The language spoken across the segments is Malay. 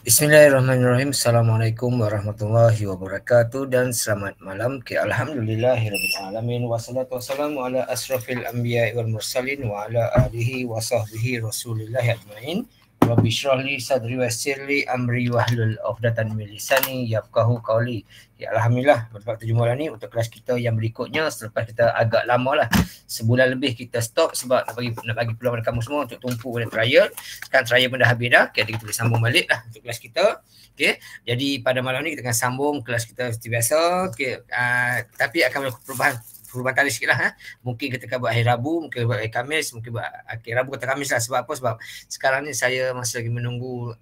Bismillahirrahmanirrahim. Assalamualaikum warahmatullahi wabarakatuh dan selamat malam. Alhamdulillahirabbil alamin wassalatu wassalamu ala asrafil anbiya'i wal mursalin wa ala alihi wa sahbihi rasulillahi ajmain. Rabbi shrah li sadri wa yassir li amri wahlul 'uqdatam min lisani yafqahu qawli. Ya, alhamdulillah berkat jumpa ni untuk kelas kita yang berikutnya selepas kita agak lama lah. Sebulan lebih kita stop sebab nak bagi peluang kepada kamu semua untuk tumpu pada trial. Sekarang trial pun dah habis dah. Okay, kita boleh sambung balik lah untuk kelas kita. Okay, jadi pada malam ni kita akan sambung kelas kita seperti biasa. Okay, tapi akan berperubahan tarikh sikit lah. Mungkin kita akan buat hari Rabu, mungkin buat hari Khamis, mungkin buat Rabu atau Khamis lah. Sebab apa? Sebab sekarang ni saya masih lagi menunggu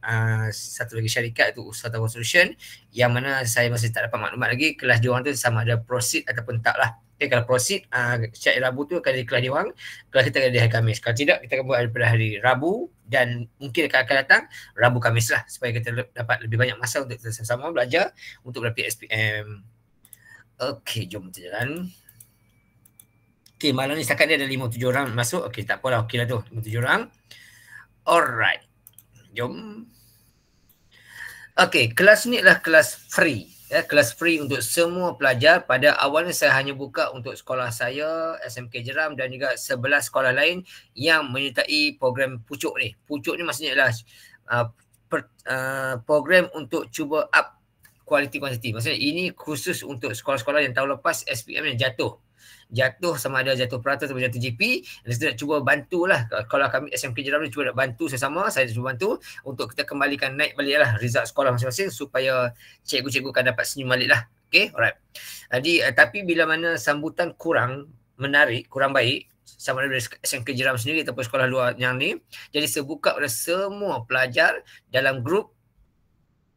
satu lagi syarikat, itu Usaha Tawar Solution, yang mana saya masih tak dapat maklumat lagi kelas diorang tu sama ada proceed ataupun tak lah. Okay, kalau proceed, syarat Rabu tu akan jadi kelas diorang, kelas kita akan jadi hari Khamis. Kalau tidak, kita akan buat daripada hari Rabu dan mungkin akan datang Rabu Khamis lah, supaya kita dapat lebih banyak masa untuk kita sama-sama belajar untuk mendapat SPM. Okay, jom kita jalan. Okay, malam ni setakat dia ada 57 orang masuk. Okay, tak apalah. Okay lah tu, 57 orang. Alright. Jom. Okay, kelas ni adalah kelas free. Ya, kelas free untuk semua pelajar. Pada awalnya saya hanya buka untuk sekolah saya, SMK Jeram dan juga 11 sekolah lain yang menyertai program pucuk ni. Pucuk ni maksudnya adalah program untuk cuba up kualiti kuantiti. Maksudnya ini khusus untuk sekolah-sekolah yang tahun lepas SPM yang jatuh sama ada jatuh peratus atau jatuh GP. Dan saya nak cuba bantulah, kalau kami SMK Jeram ni cuba nak bantu sesama, saya cuba bantu untuk kita kembalikan naik balik lah result sekolah masing-masing supaya cikgu-cikgu akan dapat senyum balik lah. Okay, alright. Jadi tapi bila mana sambutan kurang menarik, kurang baik, sama ada dari SMK Jeram sendiri ataupun sekolah luar yang ni, jadi saya buka pada semua pelajar dalam grup.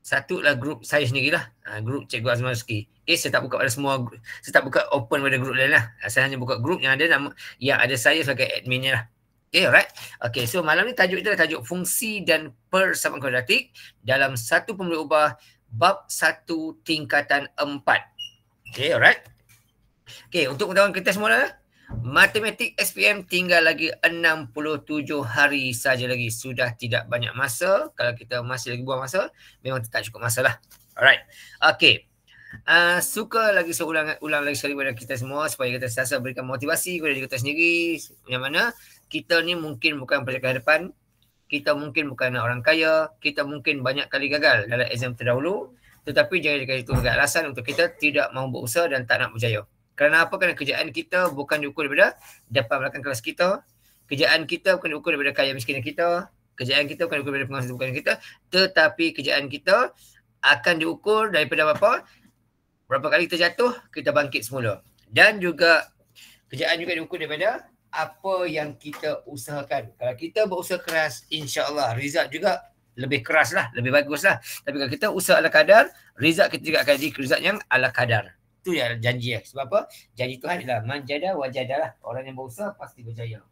Satu lah grup saya sendirilah, grup Cikgu Azman Rizki. Saya tak buka pada semua, saya tak buka open pada grup lain lah. Saya hanya buka grup yang ada nama, yang ada saya sebagai adminnya lah. Okay, alright. Okay, so malam ni tajuk kita adalah tajuk fungsi dan persamaan kuadratik dalam satu pemberi ubah bab 1 tingkatan 4. Okay, alright. Okay, untuk pengetahuan kita semua lah, matematik SPM tinggal lagi 67 hari saja lagi. Sudah tidak banyak masa. Kalau kita masih lagi buang masa, memang tak cukup masa lah. Alright. Okay. Suka lagi saya ulang lagi sekali kepada kita semua supaya kita sentiasa berikan motivasi kepada diri kita sendiri. Yang mana kita ni mungkin bukan pelajar depan. Kita mungkin bukan orang kaya. Kita mungkin banyak kali gagal dalam exam terdahulu. Tetapi jangan jadikan itu sebagai alasan untuk kita tidak mahu berusaha dan tak nak berjaya. Kerana apa? Kerana kerjaan kita bukan diukur daripada depan belakang kelas kita. Kerjaan kita bukan diukur daripada kaya miskin kita. Kerjaan kita bukan diukur daripada penguasa bukan kita. Tetapi kerjaan kita akan diukur daripada berapa kali kita jatuh, kita bangkit semula. Dan juga kerjaan juga diukur daripada apa yang kita usahakan. Kalau kita berusaha keras, insya-Allah result juga lebih keras lah, lebih bagus lah. Tapi kalau kita usaha ala kadar, result kita juga akan jadi result yang ala kadar. Itu ya janji ya. Sebab apa? Janji Tuhan adalah manjada wajadalah. Orang yang berusaha pasti berjaya.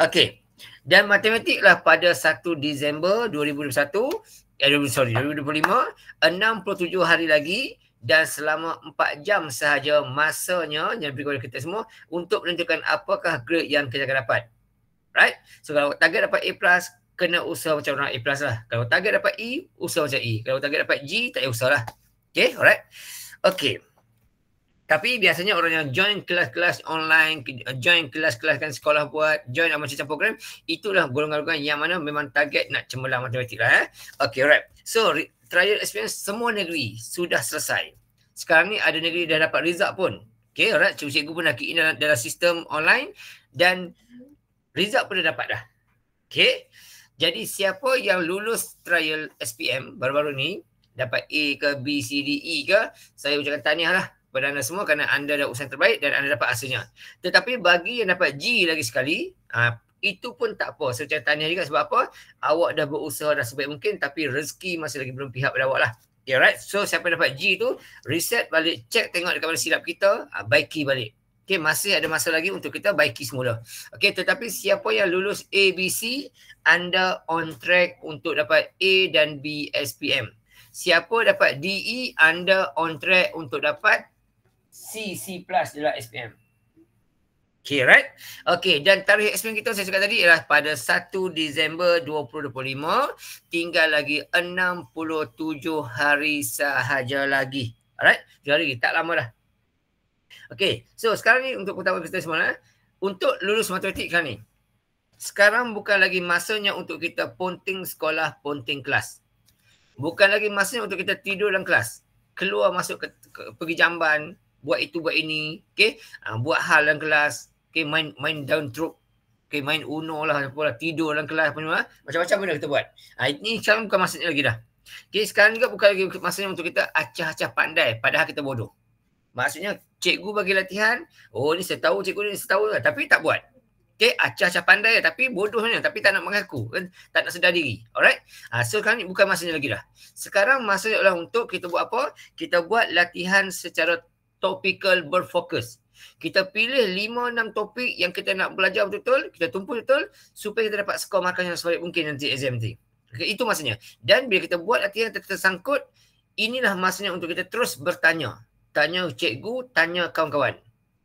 Okey. Dan matematik lah pada 1 Disember 2025, 67 hari lagi dan selama 4 jam sahaja masanya yang diberi kepada kita semua untuk menentukan apakah grade yang kita akan dapat. Right? So kalau target dapat A+, kena usaha macam orang A+ lah. Kalau target dapat E, usaha macam E. Kalau target dapat G, tak payah usaha lah. Okay, alright. Okay. Tapi biasanya orang yang join kelas-kelas online, join kelas-kelas kan sekolah buat, join macam-macam program, itulah golongan-golongan yang mana memang target nak cemerlang matematik lah. Okay, alright. So, trial experience semua negeri sudah selesai. Sekarang ni ada negeri dah dapat result pun. Okay, alright. Cikgu pun dah key in dalam sistem online dan result pun dah dapat dah. Okay. Jadi, siapa yang lulus trial SPM baru-baru ni, dapat A ke, B, C, D, E ke, saya ucapkan tahniah lah kepada anda semua kerana anda dah usaha terbaik dan anda dapat hasilnya. Tetapi bagi yang dapat G lagi sekali, itu pun tak apa. Saya ucapkan tahniah juga sebab apa? Awak dah berusaha dah sebaik mungkin tapi rezeki masih lagi belum pihak pada awak lah. Okay, right? So siapa yang dapat G tu, reset balik, check tengok dekat mana silap kita, baiki balik. Okay, masih ada masa lagi untuk kita baiki semula. Okay, tetapi siapa yang lulus A, B, C, anda on track untuk dapat A dan B SPM. Siapa dapat DE, anda on track untuk dapat C++ dalam SPM. Okay, right? Okay, dan tarikh eksperimen kita saya cakap tadi ialah pada 1 Disember 2025. Tinggal lagi 67 hari sahaja lagi. Alright? 7 hari lagi. Tak lama dah. Okay, so sekarang ni untuk pengetahuan kita semua. Untuk lulus matematik sekarang ni. Sekarang bukan lagi masanya untuk kita ponting sekolah, ponting kelas. Bukan lagi masanya untuk kita tidur dalam kelas. Keluar masuk pergi jamban, buat itu buat ini, okay? Buat hal dalam kelas, okay? main down truk, okay? Main Uno lah, tidur dalam kelas, macam-macam benda kita buat. Ini sekarang bukan masanya lagi dah. Okay? Sekarang juga bukan lagi masanya untuk kita acah-acah pandai padahal kita bodoh. Maksudnya cikgu bagi latihan, oh ni saya tahu cikgu ni, saya tahu lah, tapi tak buat. Okay, acah-acah pandai tapi bodohnya, tapi tak nak mengaku, kan? Tak nak sedar diri. Alright? So sekarang ni bukan masanya lagi dah. Sekarang masanya adalah untuk kita buat apa? Kita buat latihan secara topikal berfokus. Kita pilih 5-6 topik yang kita nak belajar betul-betul, kita tumpu betul supaya kita dapat skor markah yang sebaik mungkin nanti exam nanti. Okay, itu masanya. Dan bila kita buat latihan tersangkut, inilah masanya untuk kita terus bertanya. Tanya cikgu, tanya kawan-kawan.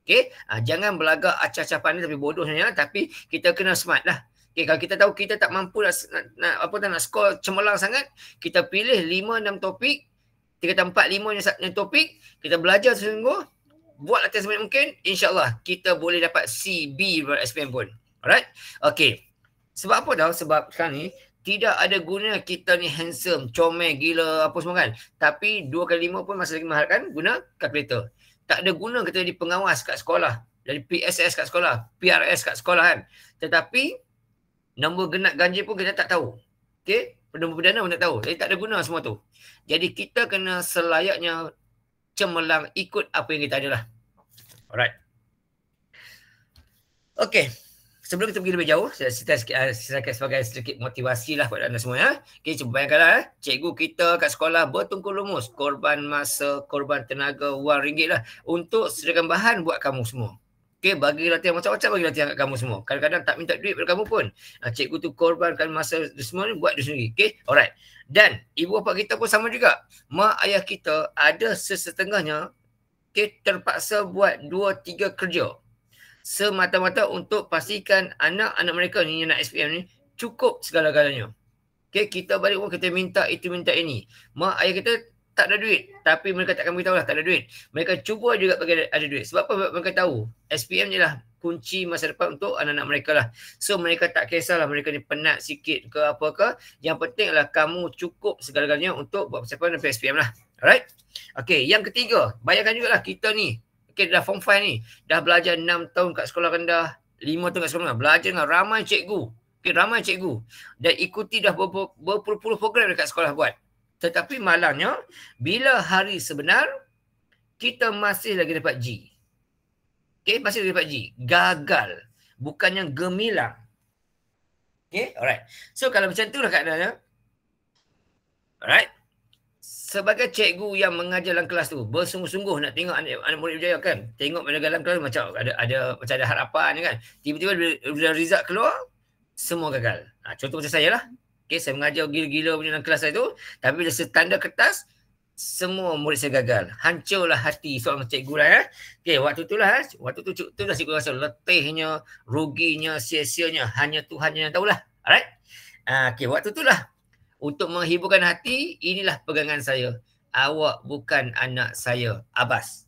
Okay, jangan berlagak acah-acah pandai tapi bodohnya, tapi kita kena smart lah. Okay, kalau kita tahu kita tak mampu nak skor cemerlang sangat, kita pilih 5-6 topik, 3-4-5 topik, kita belajar sungguh, buat latihan sebanyak mungkin, insyaAllah kita boleh dapat C, B SPM pun. Alright? Okay. Sebab apa tau? Sebab sekarang ni, tidak ada guna kita ni handsome, comel, gila, apa semua kan. Tapi 2x5 pun masih lagi mahal kan, guna kalkulator. Tak ada guna kita jadi pengawas kat sekolah, jadi PSS kat sekolah, PRS kat sekolah kan. Tetapi nombor genap ganjil pun kita tak tahu. Okey, nombor perdana pun tak tahu. Jadi tak ada guna semua tu. Jadi kita kena selayaknya cemerlang ikut apa yang kita ada lah. Alright. Okey. Sebelum kita pergi lebih jauh, saya silakan sebagai sedikit motivasi lah kepada anda semua ya. Okay, cuba bayangkanlah cikgu kita kat sekolah bertungkus lumus, korban masa, korban tenaga, wang ringgit lah untuk sediakan bahan buat kamu semua. Okay, bagi latihan macam-macam, bagi latihan kat kamu semua. Kadang-kadang tak minta duit pada kamu pun. Cikgu tu korbankan masa semua ni buat dia sendiri. Okay, alright. Dan ibu bapa kita pun sama juga. Mak ayah kita ada sesetengahnya terpaksa buat 2-3 kerja semata-mata untuk pastikan anak-anak mereka ni yang nak SPM ni cukup segala-galanya. Okay, kita balik pun kita minta itu minta ini. Mak ayah kita tak ada duit, tapi mereka takkan beritahu lah tak ada duit. Mereka cuba juga bagi ada duit. Sebab apa? Mereka tahu SPM ni lah kunci masa depan untuk anak-anak mereka lah. So mereka tak kisahlah mereka ni penat sikit ke apa ke. Yang penting adalah kamu cukup segala-galanya untuk buat persiapan untuk SPM lah. Alright? Okay, yang ketiga, bayangkan juga lah kita ni okay, dah form 5 ni, dah belajar 6 tahun kat sekolah rendah, 5 tahun kat sekolah rendah, belajar dengan ramai cikgu. Okay, ramai cikgu. Dan ikuti dah berpuluh-puluh program dekat sekolah buat. Tetapi malangnya, bila hari sebenar, kita masih lagi dapat G. Okay, masih lagi dapat G. Gagal. Bukannya gemilang. Okay, alright. So, kalau macam tu lah keadaannya. Alright. Sebagai cikgu yang mengajar dalam kelas tu, bersungguh-sungguh nak tengok anak murid berjaya kan. Tengok pada dalam kelas macam ada harapan kan. Tiba-tiba bila result keluar, semua gagal. Contoh macam saya lah. Okay, saya mengajar gila-gila punya dalam kelas saya tu. Tapi bila setanda kertas, semua murid saya gagal. Hancurlah hati seorang cikgu lah ya. Okay, waktu tu lah cikgu rasa letihnya, ruginya, sia-sianya. Hanya Tuhan yang tahulah. Alright? Okay, waktu tu lah. Untuk menghiburkan hati, inilah pegangan saya. Awak bukan anak saya, Abbas.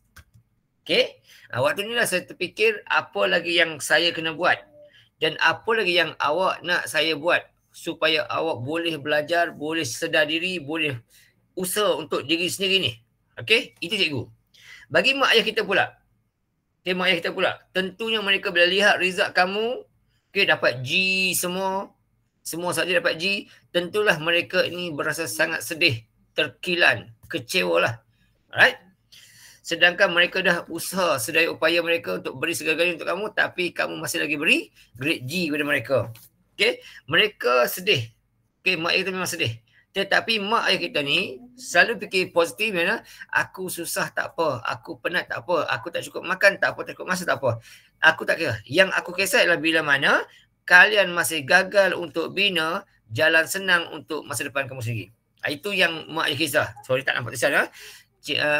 Okay? Waktu inilah saya terfikir apa lagi yang saya kena buat. Dan apa lagi yang awak nak saya buat supaya awak boleh belajar, boleh sedar diri, boleh usaha untuk diri sendiri ni. Okay? Itu cikgu. Bagi mak ayah kita pula. Okay, mak ayah kita pula. Tentunya mereka bila lihat result kamu, okay, dapat G semua saja dapat G, tentulah mereka ini berasa sangat sedih, terkilan, kecewa lah. Alright? Sedangkan mereka dah usaha sedaya upaya mereka untuk beri segala-galanya untuk kamu, tapi kamu masih lagi beri grade G kepada mereka. Okay? Mereka sedih. Okay, mak ayah kita memang sedih. Tetapi mak ayah kita ni selalu fikir positif, mana? Aku susah tak apa, aku penat tak apa, aku tak cukup makan tak apa, tak cukup masa tak apa. Aku tak kira. Yang aku kisah adalah bila mana kalian masih gagal untuk bina jalan senang untuk masa depan kamu sendiri. Itu yang mak ayah kisah. Sorry tak nampak tulisan.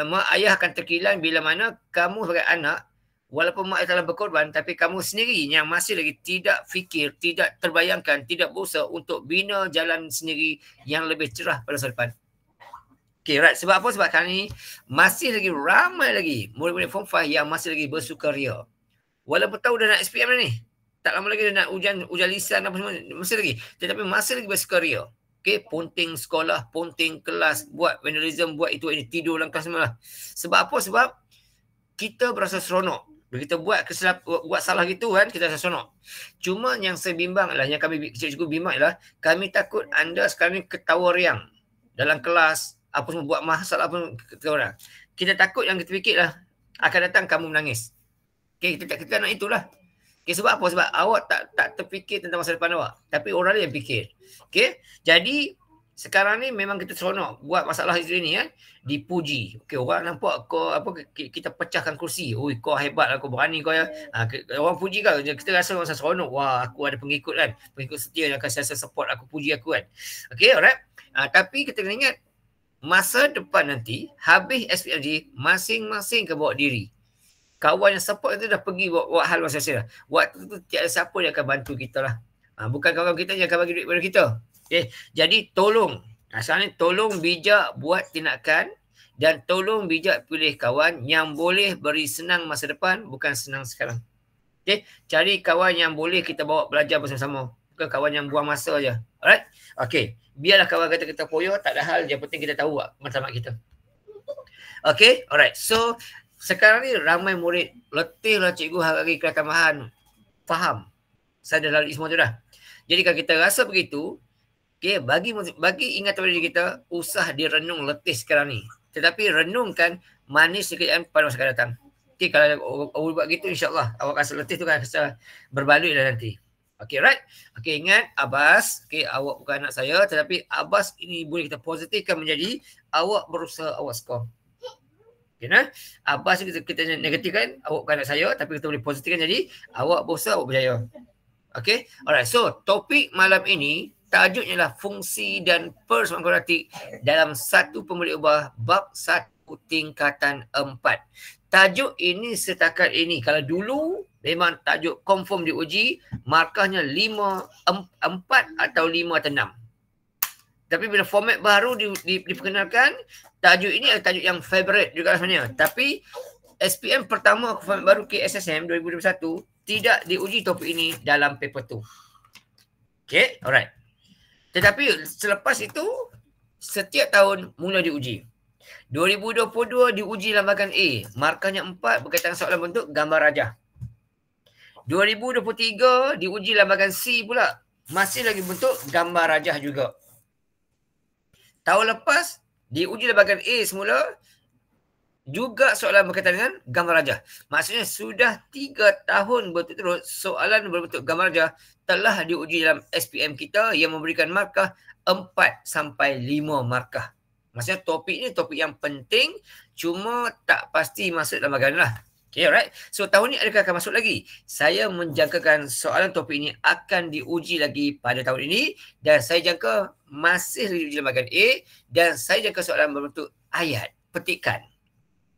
Mak ayah akan terkilan bila mana kamu sebagai anak Walaupun mak telah berkorban, tapi kamu sendiri yang masih lagi tidak fikir, tidak terbayangkan, tidak berusaha untuk bina jalan sendiri yang lebih cerah pada masa depan. Okay, right. Sebab apa? Sebab kali ni masih lagi ramai lagi murid-murid Form 5 yang masih lagi bersukaria. Walaupun tahu dah nak SPM dah ni. Tak lama lagi dah nak ujian lisan apa semua. Masih lagi. Tetapi masih lagi bersukaria. Okay, ponting sekolah, ponting kelas, buat vandalism, buat itu ini, tidur dalam kelas semua lah. Sebab apa? Sebab kita berasa seronok. Bila kita buat salah gitu kan, kita rasa seronok. Cuma yang saya bimbang lah, yang kami cikgu bimbang ialah, kami takut anda sekarang ni ketawa riang dalam kelas, apa semua buat masalah pun kita orang. Kita takut yang kita fikir lah, akan datang kamu menangis. Okay, kita nak itulah. Okay, sebab apa? Sebab awak tak terfikir tentang masa depan awak. Tapi orang lain yang fikir. Okay, jadi sekarang ni memang kita seronok buat masalah itu ni kan, dipuji. Okey, orang nampak kau apa, kita pecahkan kursi. Oi, kau hebat lah, kau berani kau ya. Orang puji kau, kita rasa masa seronok. Wah, aku ada pengikut kan. Pengikut setia yang akan sentiasa support aku, puji aku kan. Okey, alright. Tapi kita kena ingat masa depan nanti habis SPMG, masing-masing ke bawa diri. Kawan yang support itu dah pergi buat hal masing-masing lah. Waktu tu tiada siapa yang akan bantu kita lah. Bukan kawan kita yang akan bagi duit pada kita. Okay. Jadi tolong, sekarang ni tolong bijak buat tindakan dan tolong bijak pilih kawan yang boleh beri senang masa depan, bukan senang sekarang. Okay. Cari kawan yang boleh kita bawa belajar bersama-sama, bukan kawan yang buang masa aja. Alright? Okay. Biarlah kawan kata kita poyo, tak ada hal, yang penting kita tahu matlamat kita. Okay? Alright. So, sekarang ni ramai murid letih lah cikgu hari-hari kelas tambahan. Faham? Saya dah lalui semua tu dah. Jadi kalau kita rasa begitu, okay, bagi ingatan pada diri kita, usah direnung letih sekarang ni. Tetapi renungkan manis kejayaan pada masa akan datang. Okay, kalau awak buat gitu, insyaAllah awak rasa letih tu kan rasa berbalik lah nanti. Okay, right? Okay, ingat Abbas, okay, awak bukan anak saya, tetapi Abbas ini boleh kita positifkan menjadi awak berusaha, awak skor. Okay, nah? Abbas kita negatifkan, awak bukan anak saya, tapi kita boleh positifkan jadi awak berusaha, awak berjaya. Okay, alright. So, topik malam ini tajuknya lah fungsi dan persamaan kuadratik dalam satu pemboleh ubah bab 1 tingkatan 4. Tajuk ini setakat ini, kalau dulu memang tajuk confirm diuji, markahnya 5, 4 atau 5 atau 6. Tapi bila format baru diperkenalkan, tajuk ini adalah tajuk yang favorite juga sebenarnya. Tapi SPM pertama format baru KSSM 2021 tidak diuji topik ini dalam paper tu. Okay, alright. Tetapi selepas itu, setiap tahun mula diuji. 2022 diuji lambakan A, markahnya 4 berkaitan soalan bentuk gambar rajah. 2023 diuji lambakan C pula, masih lagi bentuk gambar rajah juga. Tahun lepas diuji lambakan A semula, juga soalan berkaitan dengan gambar rajah. Maksudnya sudah 3 tahun berturut-turut soalan berbentuk gambar rajah telah diuji dalam SPM kita yang memberikan markah 4 sampai 5 markah. Maksudnya topik ni topik yang penting, cuma tak pasti masuk dalam bahagian lah. Okay, alright. So tahun ni adakah akan masuk lagi? Saya menjangkakan soalan topik ini akan diuji lagi pada tahun ini dan saya jangka masih diuji dalam bahagian A dan saya jangka soalan berbentuk ayat, petikan.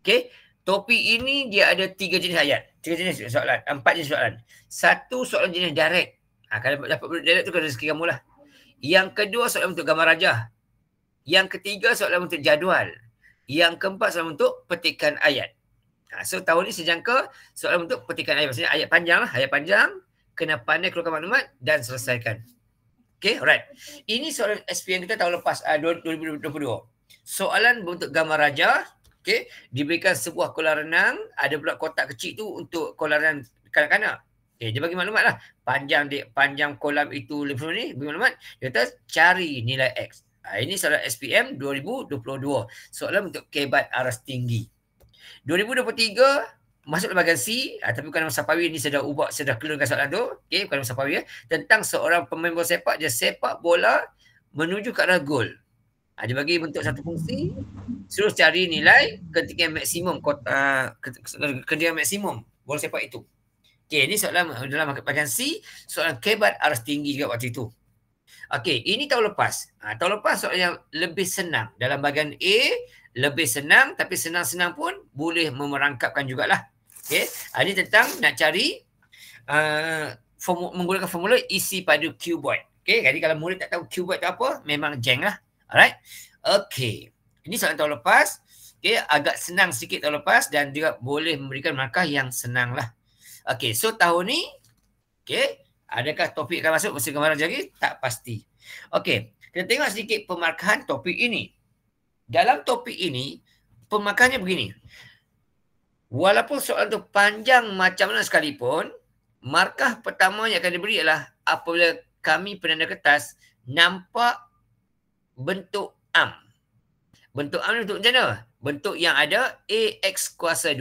Okay, topik ini dia ada 3 jenis ayat, 3 jenis soalan, 4 jenis soalan. Satu soalan jenis direct. Kalau dapat direct tu kan rezeki kamu lah. Yang kedua soalan bentuk gambar rajah. Yang ketiga soalan bentuk jadual. Yang keempat soalan bentuk petikan ayat. So tahun ni saya jangka soalan bentuk petikan ayat. Maksudnya ayat panjang lah, ayat panjang, kena pandai keluarkan maklumat dan selesaikan. Okay, alright. Ini soalan SPM kita tahun lepas, 2022. Soalan bentuk gambar rajah. Okay, diberikan sebuah kolam renang, ada pula kotak kecil tu untuk kolam renang kanak-kanak. Okay, dia bagi maklumat lah. Panjang kolam itu lebih ni, bagi maklumat. Dia kata cari nilai X. Ini soalan SPM 2022. Soalan untuk kebat aras tinggi. 2023 masuk lembaga C, tapi bukan masa pawi ni saya dah clearkan soalan tu. Okay, bukan masa pawi ya. Tentang seorang pemain bola sepak, dia sepak bola menuju ke arah gol. Dia bagi bentuk satu fungsi, suruh cari nilai ketinggian maksimum ketinggian maksimum bola sepak itu. Okey, ini soalan dalam bahagian C, soalan kebat aras tinggi juga waktu itu. Okey, ini tahun lepas. Tahun lepas soalan yang lebih senang. Dalam bahagian A, lebih senang, tapi senang-senang pun boleh memerangkapkan jugalah. Okey, ini tentang nak cari menggunakan formula isi padu cuboid. Okey, jadi kalau murid tak tahu cuboid tu apa, memang jeng lah. Alright. Okey. Ini soalan tahun lepas. Okey, agak senang sikit tahun lepas dan juga boleh memberikan markah yang senang lah. Okey, so tahun ni, okey, adakah topik akan masuk mesti kemarin lagi? Tak pasti. Okey, kita tengok sedikit pemarkahan topik ini. Dalam topik ini, pemarkahannya begini. Walaupun soalan tu panjang macam mana sekalipun, markah pertama yang akan diberi adalah apabila kami penanda kertas nampak bentuk am. Bentuk am ni bentuk macam mana? Bentuk yang ada AX kuasa 2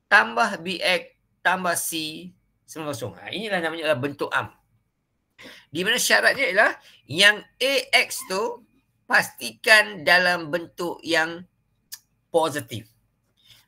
tambah BX tambah C 90. Inilah namanya adalah bentuk am. Di mana syaratnya ialah yang AX tu pastikan dalam bentuk yang positif.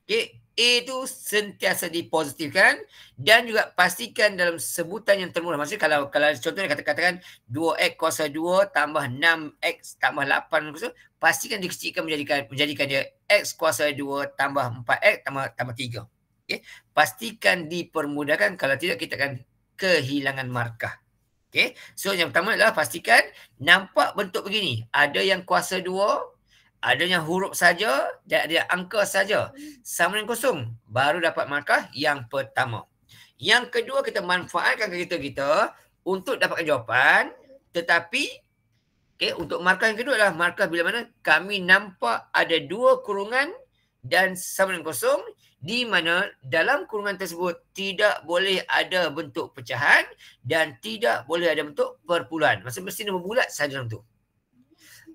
Okay. A tu sentiasa dipositifkan dan juga pastikan dalam sebutan yang termurah. Maksudnya kalau contohnya katakan 2X kuasa 2 tambah 6X tambah 8 kuasa, pastikan dikecilkan menjadikan dia X kuasa 2 tambah 4X tambah 3. Okay. Pastikan dipermudahkan, kalau tidak kita akan kehilangan markah. Okay. So yang pertama adalah pastikan nampak bentuk begini. Ada yang kuasa 2, adanya huruf saja dan ada angka saja sama dengan kosong, baru dapat markah yang pertama. Yang kedua, kita manfaatkan kereta kita untuk dapatkan jawapan, tetapi untuk markah yang kedua adalah markah bila mana kami nampak ada dua kurungan dan sama dengan kosong, di mana dalam kurungan tersebut tidak boleh ada bentuk pecahan dan tidak boleh ada bentuk perpuluhan. Maksudnya mesti berbulat saja dalam tu.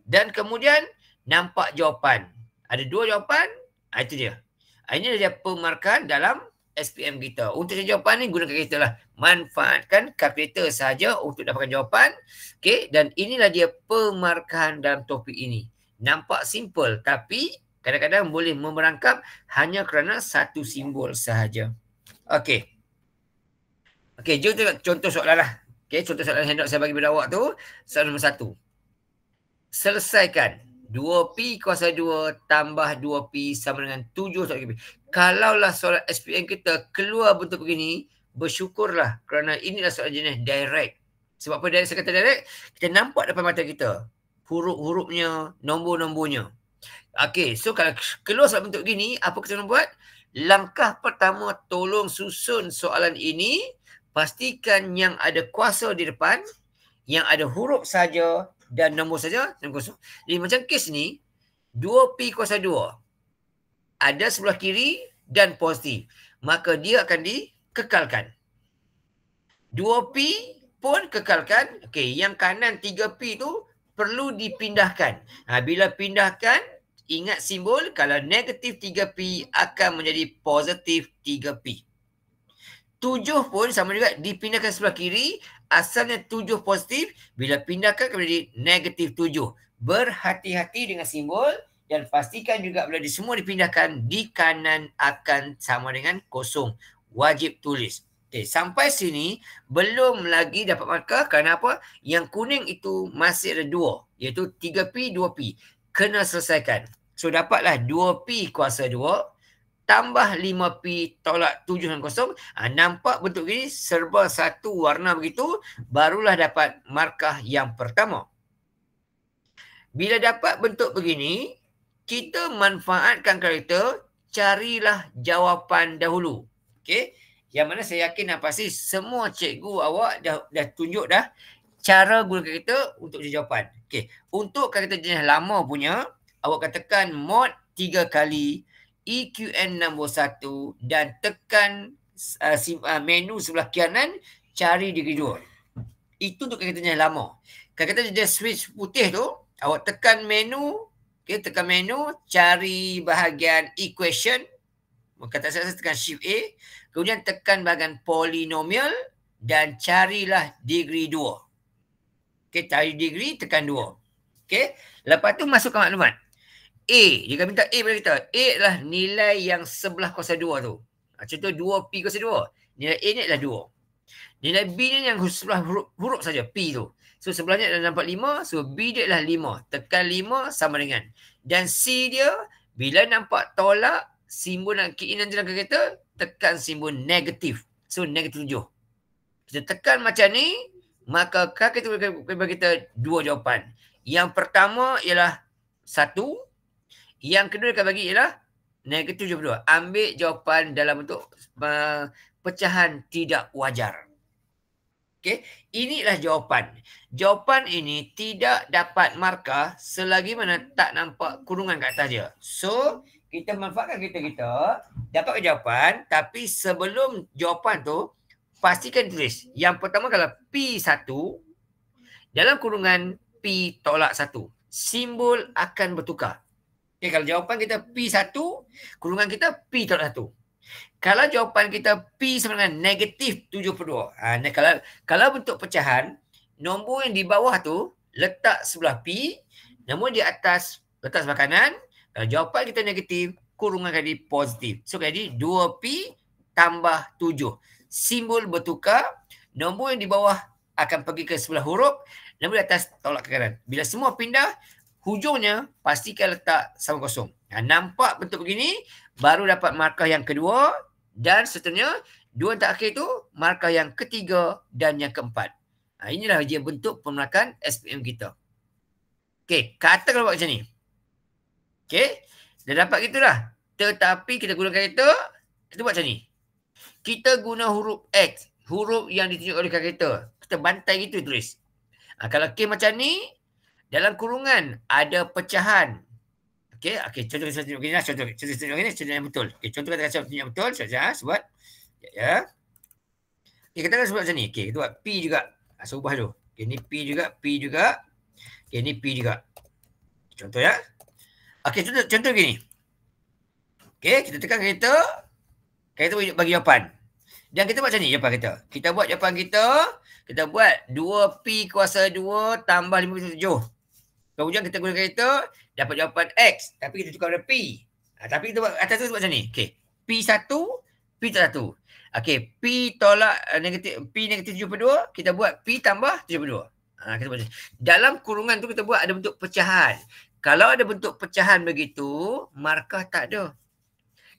Dan kemudian nampak jawapan. Ada dua jawapan, itu dia. Ini dia pemarkahan dalam SPM kita. Untuk jawapan ni gunakan kita lah. Manfaatkan kalkulator saja untuk dapatkan jawapan. Okey, dan inilah dia pemarkahan dalam topik ini. Nampak simple tapi kadang-kadang boleh memerangkap hanya kerana satu simbol sahaja. Okey. Okey, jom tengok contoh soalan lah. Okey, contoh soalan handout saya bagi kepada awak tu, soalan nombor 1. Selesaikan 2P kuasa 2 tambah 2P sama dengan 7 kuasa 3P. Kalaulah soalan SPM kita keluar bentuk begini, bersyukurlah kerana inilah soalan jenis direct. Sebab apa direct? Saya kata direct, kita nampak depan mata kita huruf-hurufnya, nombor-nombornya. Okey, so kalau keluar soalan bentuk begini, apa kita nak buat? Langkah pertama, tolong susun soalan ini. Pastikan yang ada kuasa di depan, yang ada huruf saja dan nombor saja dan kosong. Jadi macam kes ni, 2P kuasa 2 ada sebelah kiri dan positif, maka dia akan dikekalkan. 2P pun kekalkan. Okey, yang kanan 3P tu perlu dipindahkan. Bila pindahkan, ingat simbol, kalau negatif 3P akan menjadi positif 3P. 7 pun sama juga dipindahkan sebelah kiri. Asalnya 7 positif, bila pindahkan akan menjadi negatif 7. Berhati-hati dengan simbol dan pastikan juga bila semua dipindahkan, di kanan akan sama dengan kosong. Wajib tulis. Okay, sampai sini belum lagi dapat markah kerana apa? Yang kuning itu masih ada 2, iaitu 3P, 2P. Kena selesaikan. So dapatlah 2P kuasa 2 tambah 5P tolak 7 dan kosong. Nampak bentuk ini serba satu warna begitu, barulah dapat markah yang pertama. Bila dapat bentuk begini, kita manfaatkan kalkulator, carilah jawapan dahulu. Okey, yang mana saya yakin dan pasti semua cikgu awak dah tunjuk dah cara guna kalkulator untuk cari jawapan. Okey, untuk kalkulator jenis lama punya, awak katakan mod 3 kali EQN nombor 1 dan tekan menu sebelah kanan, cari degree 2. Itu untuk kalkulator yang lama. Kalkulator dia switch putih tu, awak tekan menu, tekan menu, cari bahagian equation. Kata saya tekan shift A, kemudian tekan bahagian polinomial dan carilah degree 2. Cari degree, tekan 2. Lepas tu masukkan maklumat. A, dia akan minta A pada kita. A adalah nilai yang sebelah kuasa 2 tu. Contoh 2P kuasa 2. Nilai A ni adalah 2. Nilai B ni yang sebelah huruf saja, P tu. So sebelahnya adalah nampak 5, so B dia adalah 5. Tekan 5 sama dengan. Dan C dia, bila nampak tolak, simbol dan keinginan dalam kereta, tekan simbol negatif. So, negatif 7. Kita tekan macam ni, maka kalkulator bagi kita dua jawapan. Yang pertama ialah 1. Yang kedua akan bagi ialah negatif 72. Ambil jawapan dalam bentuk pecahan tidak wajar. Okey, inilah jawapan. Jawapan ini tidak dapat markah selagi mana tak nampak kurungan kat atas dia. So, kita manfaatkan kita dapat jawapan, tapi sebelum jawapan tu pastikan tulis. Yang pertama kalau P1 dalam kurungan P tolak 1. Simbol akan bertukar. Okay, kalau jawapan kita P1, kurungan kita P tolak 1. Kalau jawapan kita P sama dengan negatif 72. Kalau bentuk pecahan, nombor yang di bawah tu letak sebelah P, nombor di atas letak sebelah kanan. Kalau jawapan kita negatif, kurungan jadi positif. So, jadi 2P tambah 7. Simbol bertukar, nombor yang di bawah akan pergi ke sebelah huruf, nombor di atas tolak ke kanan. Bila semua pindah, hujungnya pastikan letak sama kosong. Nampak bentuk begini, baru dapat markah yang kedua dan seterusnya. Dua yang terakhir tu markah yang ketiga dan yang keempat. Inilah dia bentuk pemenakan SPM kita. Okey, kata kalau buat macam ni. Okey, dah dapat gitulah. Tetapi kita gunakan kita buat macam ni. Kita guna huruf X, huruf yang ditunjuk oleh kalkulator. Kita bantai gitu tulis. Kalau K macam ni, dalam kurungan ada pecahan. Okey, contoh saya tunjuk begini lah. Contoh yang betul. Okey, contoh kata saya tunjuk yang betul. Saya sebut. Ya. Okey, kita akan sebut macam ni. Okey, kita buat P juga. Saya ubah dulu. Okey, ni P juga. Okey, ni P juga. Contoh ya. Okey, contoh begini. Okey, kita tekan kereta. Kereta bagi jawapan. Dan kita buat macam ni jawapan kita. Kita buat jawapan kita. Kita buat 2P kuasa 2 tambah 57. Kemudian kita guna kereta, dapat jawapan X. Tapi kita tukar pada P. Tapi kita buat atas tu buat macam ni. Okay. P1, P1. Okay. P tolak P negatif 72. Kita buat P tambah 72. Kita buat dalam kurungan tu kita buat ada bentuk pecahan. Kalau ada bentuk pecahan begitu, markah tak ada.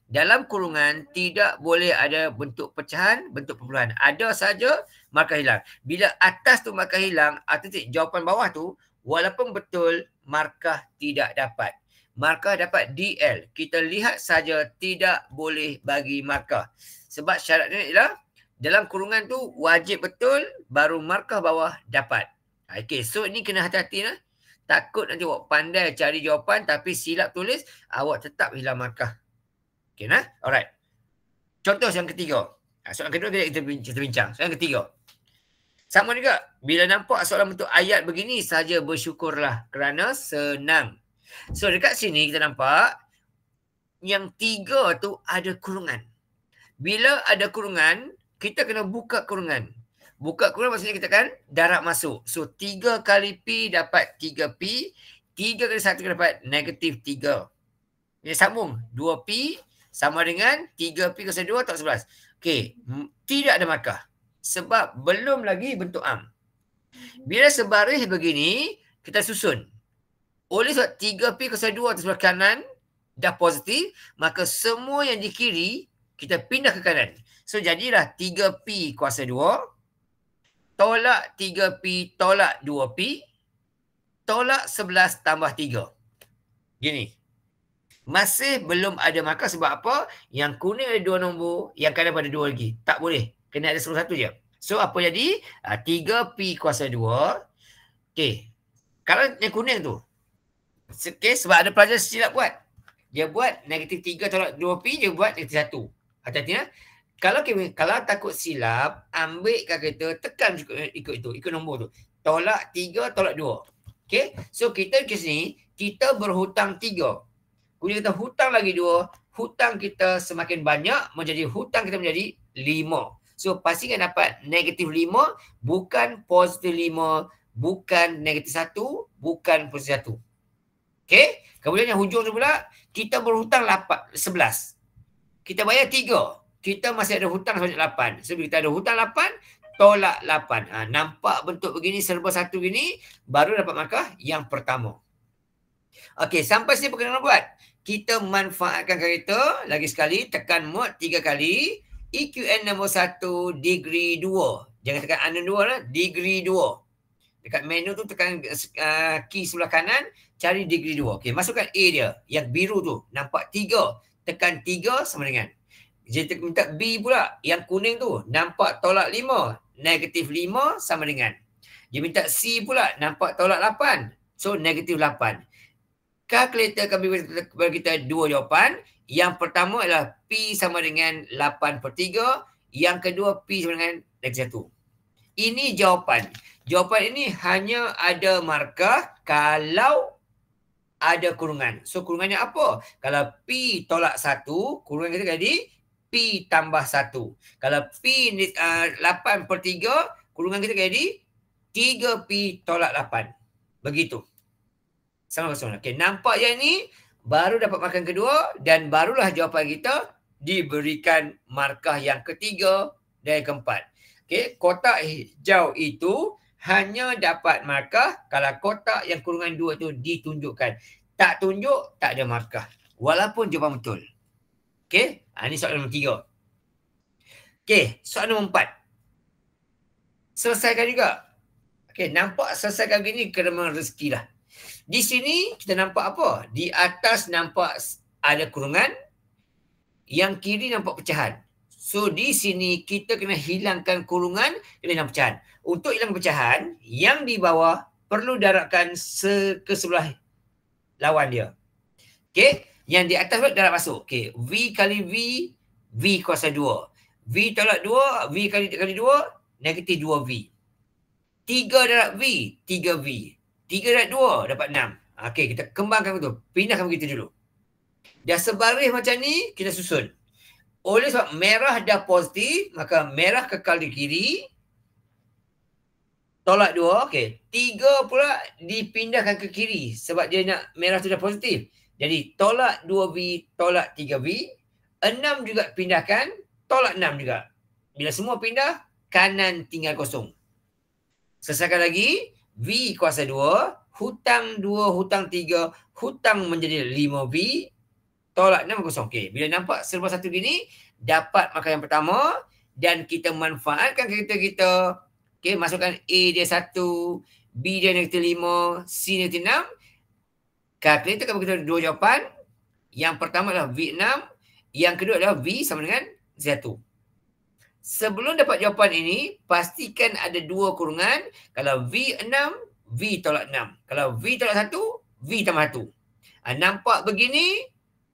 Dalam kurungan tidak boleh ada bentuk pecahan, bentuk perpuluhan. Ada saja markah hilang. Bila atas tu markah hilang, atau jawapan bawah tu, walaupun betul, markah tidak dapat. Markah dapat DL. Kita lihat saja tidak boleh bagi markah. Sebab syaratnya ialah dalam kurungan tu wajib betul, baru markah bawah dapat. Okay, so ini kena hati-hati lah. Takut nanti awak pandai cari jawapan tapi silap tulis, awak tetap hilang markah. Okay, nah? Alright. Contoh yang ketiga. Soalan kedua kita bincang. Soalan ketiga. Sama juga. Bila nampak soalan bentuk ayat begini saja bersyukurlah kerana senang. So, dekat sini kita nampak yang 3 tu ada kurungan. Bila ada kurungan, kita kena buka kurungan. Buka kurungan maksudnya kita kan darab masuk. So, 3 kali P dapat 3P. 3 kali 1 kita dapat negatif 3. Ini sambung. 2P sama dengan 3P kuasa 2 tak 11. Okey, tidak ada markah. Sebab belum lagi bentuk am. Bila sebaris begini, kita susun. Oleh sebab 3P kuasa 2 atas sebelah kanan dah positif, maka semua yang di kiri kita pindah ke kanan. So, jadilah 3P kuasa 2 tolak 3P tolak 2P tolak 11 tambah 3. Gini. Masih belum ada markah sebab apa? Yang kuning ada 2 nombor, yang kanan pada 2 lagi. Tak boleh. Kena ada satu je. So, apa jadi? 3P kuasa 2. Okey. Kalau yang kuning tu. Okay, sebab ada pelajar silap buat. Dia buat negatif 3 tolak 2P, dia buat negatif 1. Hati-hati ya. Kalau takut silap, ambil kalkulator, tekan ikut itu. Ikut nombor tu. Tolak 3 tolak 2. Okay. So, kita ke sini, kita berhutang 3. Kemudian kita hutang lagi 2. Hutang kita semakin banyak, menjadi hutang kita menjadi 5. So, pastikan dapat negatif 5, bukan positif 5, bukan negatif 1, bukan positif 1. Okay. Kemudian yang hujung tu pula, kita berhutang 11. Kita bayar 3. Kita masih ada hutang sebanyak 8. So, kita ada hutang 8, tolak 8. Nampak bentuk begini, serba satu gini, baru dapat markah yang pertama. Okey, sampai sini perkara buat. kita manfaatkan kereta, lagi sekali, tekan mod 3 kali, EQN nombor 1, degree 2. Jangan tekan unknown 2 lah, degree 2. Dekat menu tu tekan key sebelah kanan, cari degree 2. Okey, masukkan A dia, yang biru tu, nampak 3. Tekan 3 sama dengan. Jadi minta B pula, yang kuning tu, nampak tolak 5. Negatif 5 sama dengan. Dia minta C pula, nampak tolak 8. So, negatif 8. Kalkulator akan bagi kita dua jawapan. Yang pertama adalah P sama dengan 8/3. Yang kedua P sama dengan negatif 1. Ini jawapan. Jawapan ini hanya ada markah kalau ada kurungan. So kurungannya apa? Kalau P tolak 1, kurungan kita jadi P tambah 1. Kalau P 8/3, kurungan kita jadi 3P tolak 8. Begitu. Sama-sama. Okey, nampak yang ni baru dapat markah kedua dan barulah jawapan kita diberikan markah yang ketiga dan yang keempat. Okey, kotak hijau itu hanya dapat markah kalau kotak yang kurungan 2 tu ditunjukkan. Tak tunjuk, tak ada markah. Walaupun jawapan betul. Okey, ini soalan nombor 3. Okey, soalan nombor 4. Selesaikan juga. Okey, nampak selesaikan begini kerana rezeki lah. Di sini kita nampak apa? Di atas nampak ada kurungan, yang kiri nampak pecahan. So di sini kita kena hilangkan kurungan, kena hilang pecahan. Untuk hilang pecahan, yang di bawah perlu darabkan ke sebelah lawan dia. Okey, yang di atas darab masuk. Okey, V kali V, V kuasa 2. V tolak 2, V kali 2, negatif 2V. 3 darab V, 3V. 3 darab 2 dapat 6. Okey, kita kembangkan betul. Pindahkan begitu dulu. Dah sebaris macam ni, kita susun. Oleh sebab merah dah positif, maka merah kekal di kiri. Tolak 2, okey. 3 pula dipindahkan ke kiri sebab dia nak merah tu dah positif. Jadi tolak 2V, tolak 3V. 6 juga pindahkan, tolak 6 juga. Bila semua pindah, kanan tinggal kosong. Selesaikan lagi. V kuasa 2, hutang 2, hutang 3, hutang menjadi 5V, tolak 6 kosong. Okey, bila nampak serba satu gini, dapat markah yang pertama dan kita manfaatkan kereta kita. Okey, masukkan A dia 1, B dia negatif 5, C negatif 6. Kalkulator akan bagi kita dua jawapan. Yang pertama adalah V6, yang kedua adalah V sama dengan Z1. Sebelum dapat jawapan ini, pastikan ada dua kurungan. Kalau V6, V tolak 6. Kalau V tolak 1, V tambah 1. Nampak begini,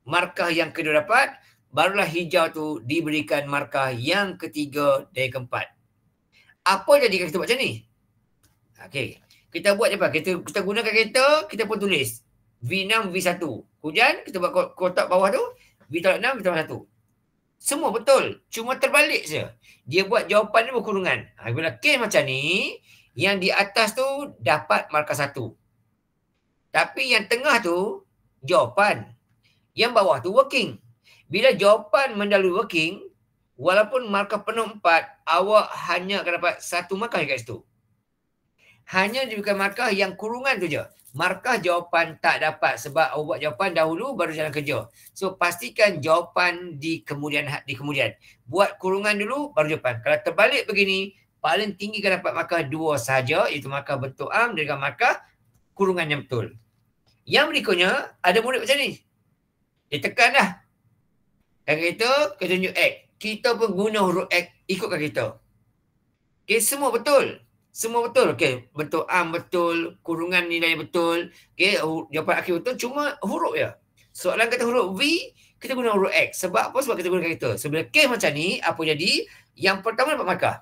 markah yang kedua dapat. Barulah hijau tu diberikan markah yang ketiga dan yang keempat. Apa jadi kalau kita buat macam ni? Okey, kita buat apa? Kita gunakan kereta, kita pun tulis V6, V1. Kemudian kita buat kotak bawah tu, V tolak 6, V tambah 1. Semua betul. Cuma terbalik saja. Dia buat jawapan ni berkurungan. Bila kes macam ni, yang di atas tu dapat markah 1. Tapi yang tengah tu, jawapan. Yang bawah tu working. Bila jawapan mendahului working, walaupun markah penuh 4, awak hanya akan dapat 1 markah kat situ. Hanya diberikan markah yang kurungan tu je. Markah jawapan tak dapat sebab awak buat jawapan dahulu baru jalan kerja. So pastikan jawapan di kemudian. Buat kurungan dulu baru jawapan. Kalau terbalik begini, paling tinggi kan dapat markah 2 saja, iaitu markah bentuk am dengan markah kurungan yang betul. Yang berikutnya ada murid macam ni. Dia tekan dah. Dan kita tunjuk X. Kita pun guna huruf X ikutkan kita. Okay, semua betul. Semua betul. Okey, bentuk am betul, kurungan nilai betul. Okey, jawapan akhir betul, cuma huruf je. Soalan kata huruf V, kita guna huruf X. Sebab apa? Sebab kita guna kereta. So bila kes macam ni, apa jadi? Yang pertama dapat markah.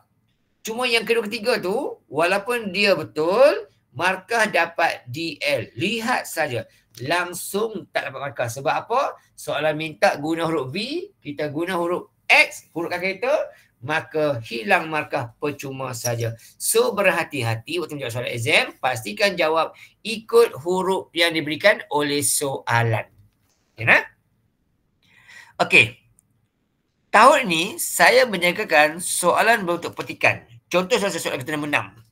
Cuma yang kedua ketiga tu, walaupun dia betul, markah dapat DL. Lihat saja. Langsung tak dapat markah. Sebab apa? Soalan minta guna huruf V, kita guna huruf X, huruf kereta, maka hilang markah percuma saja. So berhati-hati waktu menjawab soalan exam, pastikan jawab ikut huruf yang diberikan oleh soalan. Ya? Okey. Tahun ini saya menyangkakan soalan berbentuk petikan. Contoh soalan kita nombor 6.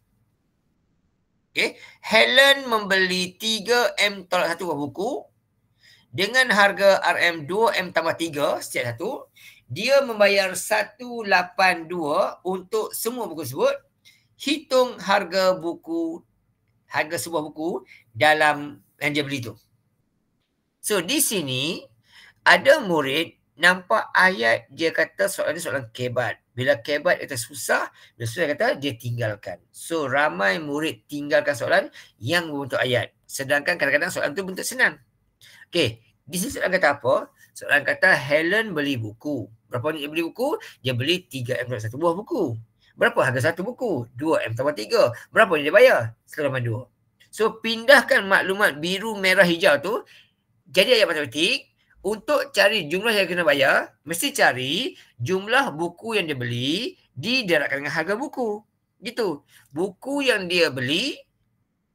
Okey, Helen membeli 3M tolak 1 buah buku dengan harga RM 2M tambah 3 setiap satu, dia membayar 182 untuk semua buku tersebut. Hitung harga sebuah buku dalam yang dia beli tu. So di sini ada murid nampak ayat dia kata soalan ni soalan kebat. Bila kebat itu susah, dia kata dia tinggalkan. So ramai murid tinggalkan soalan yang berbentuk ayat. Sedangkan kadang-kadang soalan tu bentuk senang. Okey, di sini soalan kata apa? Soalan kata Helen beli buku. Berapa dia beli buku? Dia beli 3M dalam satu buah buku. Berapa harga satu buku? 2M tambah 3. Berapa dia bayar? 182. So pindahkan maklumat biru, merah, hijau tu jadi ayat matematik. Untuk cari jumlah yang kena bayar, mesti cari jumlah buku yang dia beli didarabkan dengan harga buku. Gitu. Buku yang dia beli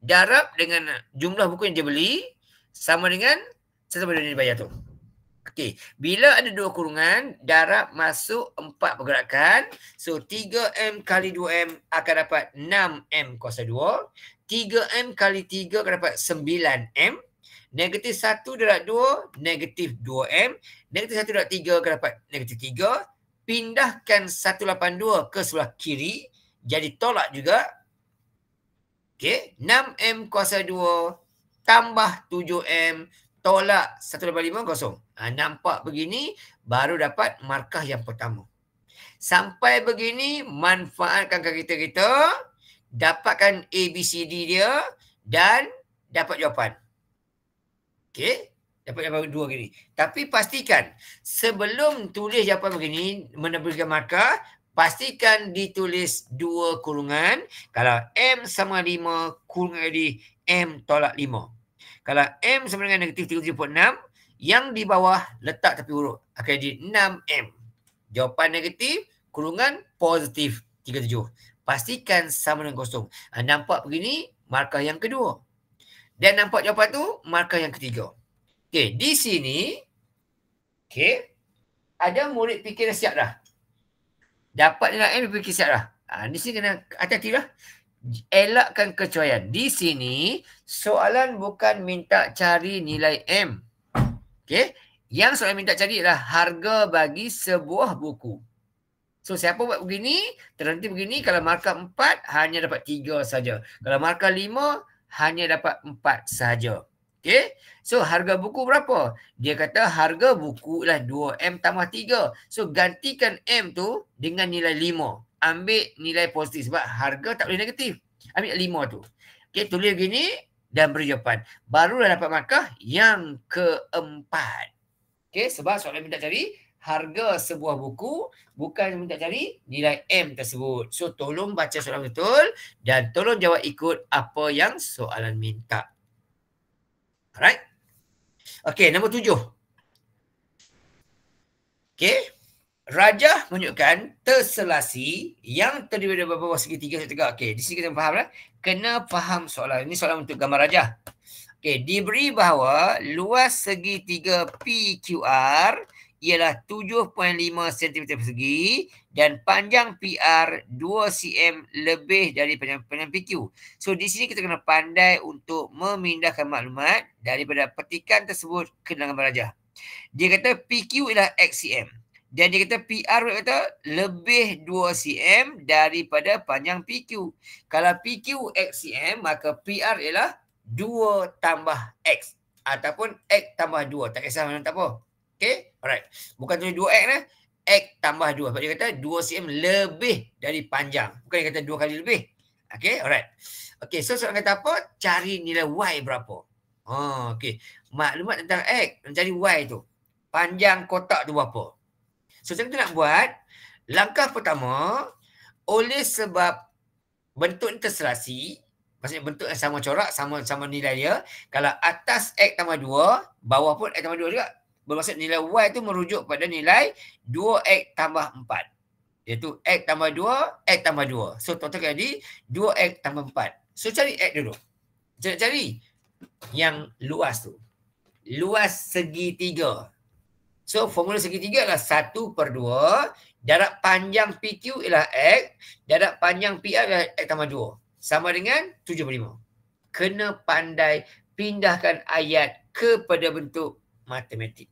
darab dengan jumlah buku yang dia beli sama dengan sesuatu yang dia bayar tu. Okey, bila ada dua kurungan, darab masuk 4 pergerakan. So 3M kali 2M akan dapat 6M kuasa 2. 3M kali 3 akan dapat 9M. Negatif 1 darab 2, negatif 2M. Negatif 1 darab 3 akan dapat negatif 3. Pindahkan 182 ke sebelah kiri. Jadi tolak juga. Okey, 6M kuasa 2 tambah 7M tolak 185 kosong. Nampak begini, baru dapat markah yang pertama. Sampai begini, manfaatkan kalkulator kita. Dapatkan ABCD dia dan dapat jawapan. Okey, dapat jawapan 2 gini. Tapi pastikan sebelum tulis jawapan begini, memberikan markah, pastikan ditulis 2 kurungan. Kalau M sama 5, kurungan jadi M tolak 5. Kalau M sama dengan negatif 376, yang di bawah letak tepi huruf. Akan jadi 6M. Jawapan negatif, kurungan positif 37. Pastikan sama dengan kosong. Nampak begini, markah yang kedua. Dan nampak jawapan tu, markah yang ketiga. Okey, di sini, okey, ada murid fikir dah siap dah. Dapat nilai M, fikir siap dah. Di sini kena hati-hati lah. Elakkan kecuaian. Di sini, soalan bukan minta cari nilai M. Okey, yang soalan minta cari adalah harga bagi sebuah buku. So, siapa buat begini, terhenti begini. Kalau markah 4, hanya dapat 3 saja. Kalau markah 5, hanya dapat 4 saja. Okey, so harga buku berapa? Dia kata harga buku lah 2M tambah 3. So, gantikan M tu dengan nilai 5. Ambil nilai positif sebab harga tak boleh negatif. Ambil 5 tu. Okey, tulis begini dan beri jawapan. Barulah dapat markah yang keempat. Okey, sebab soalan minta cari harga sebuah buku, bukan minta cari nilai M tersebut. So, tolong baca soalan betul dan tolong jawab ikut apa yang soalan minta. Alright? Okey, nombor 7. Okey. Rajah menunjukkan terselasi yang terdiri dari bawah segitiga segitiga. Okey, di sini kita faham lah. Kena faham soalan. Ini soalan untuk gambar rajah. Okey, diberi bahawa luas segitiga PQR ialah 7.5 cm persegi dan panjang PR 2 cm lebih dari panjang PQ. So di sini kita kena pandai untuk memindahkan maklumat daripada petikan tersebut ke dalam gambar rajah. Dia kata PQ ialah X cm dan dia kata PR kata lebih 2 cm daripada panjang PQ. Kalau PQ X cm maka PR ialah 2 tambah X ataupun X tambah 2. Tak kisah mana tak apa. Okay, alright. Bukan tulis 2X lah. X tambah 2. Sebab dia kata 2 cm lebih dari panjang. Bukan dia kata 2 kali lebih. Okay, alright. Okay, so soalan kata apa? Cari nilai Y berapa. Okay. Maklumat tentang X. Mencari Y tu. Panjang kotak tu berapa. So, macam tu nak buat. Langkah pertama, oleh sebab bentuk ni terselasi, maksudnya bentuk yang sama corak, sama nilai dia. Kalau atas X tambah 2, bawah pun X tambah 2 juga. Bermaksud nilai Y tu merujuk pada nilai 2X tambah 4. Iaitu X tambah 2, X tambah 2. So, total jadi 2X tambah 4. So, cari X dulu. Cari yang luas tu. Luas segitiga. So, formula segitiga adalah 1/2. Darab panjang PQ ialah X. Darab panjang PR ialah X tambah 2. Sama dengan 7/5. Kena pandai pindahkan ayat kepada bentuk matematik.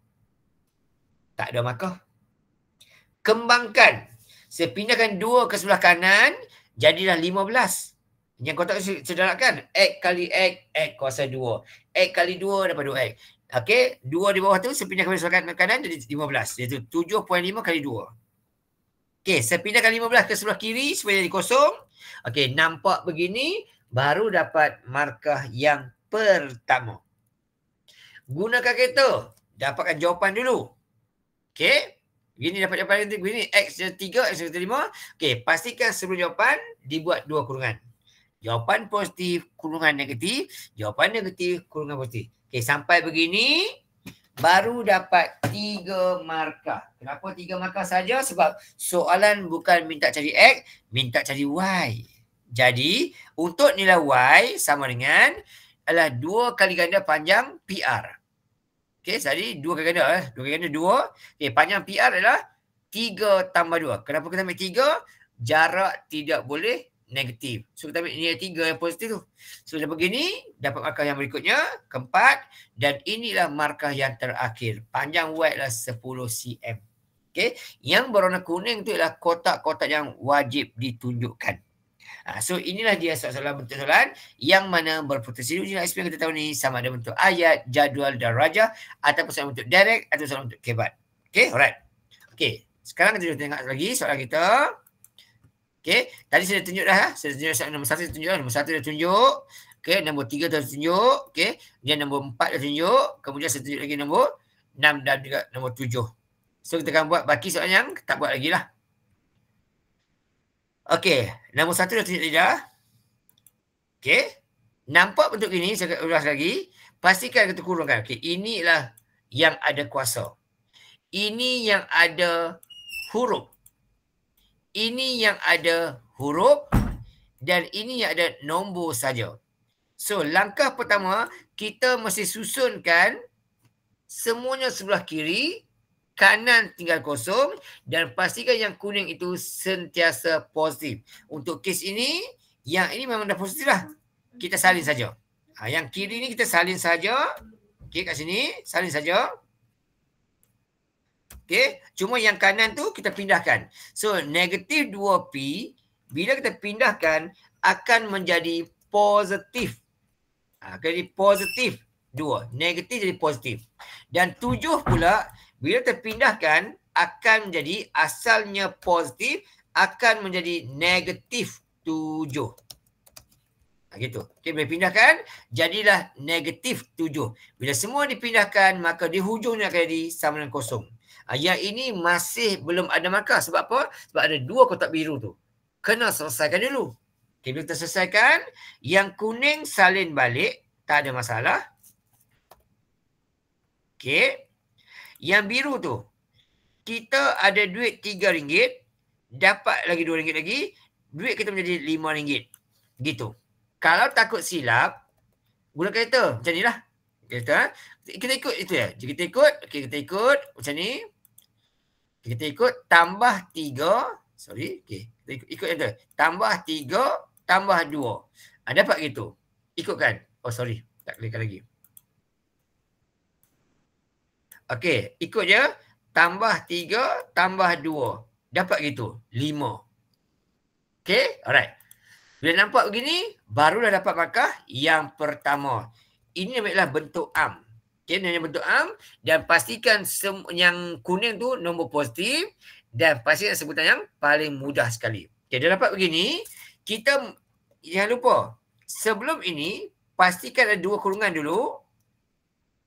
Tak ada markah. Kembangkan. Saya pindahkan 2 ke sebelah kanan, jadilah 15. Yang kotak sederhana kan? X kali X, X kuasa 2. X kali 2 dapat 2X. Okey, 2 di bawah tu saya pindahkan ke sebelah kanan jadi 15. Iaitu 7.5 kali 2. Okey, saya pindahkan 15 ke sebelah kiri supaya jadi kosong. Okey, nampak begini baru dapat markah yang pertama. Gunakan kereta. Dapatkan jawapan dulu. Okey. Begini dapat jawapan nanti. Begini X jadi 3, X jadi 5. Okey, pastikan sebelum jawapan dibuat 2 kurungan. Jawapan positif, kurungan negatif. Jawapan negatif, kurungan positif. Okey, sampai begini baru dapat 3 markah. Kenapa 3 markah saja? Sebab soalan bukan minta cari X, minta cari Y. Jadi, untuk nilai Y sama dengan adalah 2 kali ganda panjang PR. Okey, jadi 2 kali ganda. 2 kali ganda 2. Okey, panjang PR adalah 3 tambah 2. Kenapa kita ambil 3? Jarak tidak boleh negatif. So, kita ambil nilai 3 yang positif tu. So, dah begini, dapat markah yang berikutnya, keempat. Dan inilah markah yang terakhir. Panjang Y adalah 10 cm. Okey, yang berwarna kuning tu adalah kotak-kotak yang wajib ditunjukkan. So inilah dia soalan bentuk soalan yang mana berpotensi uji nilai SP yang kita tahu ni sama ada bentuk ayat, jadual dan rajah ataupun soalan bentuk direct atau soalan bentuk kebat. Okay, alright. Okay, sekarang kita tengok lagi soalan kita. Okay, tadi saya dah tunjuk dah. Saya tunjuk soalan nombor 1 saya tunjuk dah. Nombor 1 dah tunjuk. Okay, nombor 3 dah tunjuk. Okay, dan nombor 4 dah tunjuk. Kemudian saya tunjuk lagi nombor 6 dan juga nombor 7. So kita akan buat baki soalan yang tak buat lagi lah. Okey, nombor 1 dah tunjuk tadi dah. Okey. Nampak bentuk ini, saya akan ulas lagi. Pastikan kita kurungkan. Okey, inilah yang ada kuasa. Ini yang ada huruf. Ini yang ada huruf. Dan ini yang ada nombor saja. So, langkah pertama, kita mesti susunkan semuanya sebelah kiri. Kanan tinggal kosong dan pastikan yang kuning itu sentiasa positif. Untuk kes ini, yang ini memang dah positif lah. Kita salin saja. Yang kiri ni kita salin saja. Okey, kat sini salin saja. Okey, cuma yang kanan tu kita pindahkan. So, negatif 2P bila kita pindahkan akan menjadi positif. Akan jadi positif 2. Negatif jadi positif. Dan 7 pula bila terpindahkan akan menjadi asalnya positif akan menjadi negatif 7. Gitu. Okay, bila pindahkan jadilah negatif 7. Bila semua dipindahkan maka di hujungnya akan jadi sama dengan kosong. Yang ini masih belum ada markah. Sebab apa? Sebab ada 2 kotak biru tu. Kena selesaikan dulu. Okay, bila kita selesaikan, yang kuning salin balik. Tak ada masalah. Okay. Yang biru tu, kita ada duit RM3, dapat lagi RM2 lagi, duit kita menjadi RM5. Gitu. Kalau takut silap, guna kereta. Macam ni lah. Kereta. Kita ikut itu ya. Kita ikut. Okay, kita ikut. Macam ni. Kita ikut tambah 3. Sorry. Okay. Kita ikut yang tu. Tambah 3, tambah 2. Dapat gitu. Ikutkan. Oh, sorry. Tak klikkan lagi. Okey, ikut je. Tambah 3, tambah 2. Dapat gitu. 5. Okey, alright. Bila nampak begini, barulah dapat markah yang pertama. Ini adalah bentuk am. Okey, ini bentuk am. Dan pastikan yang kuning tu nombor positif. Dan pastikan sebutan yang paling mudah sekali. Okey, dah dapat begini. Kita jangan lupa. Sebelum ini, pastikan ada 2 kurungan dulu.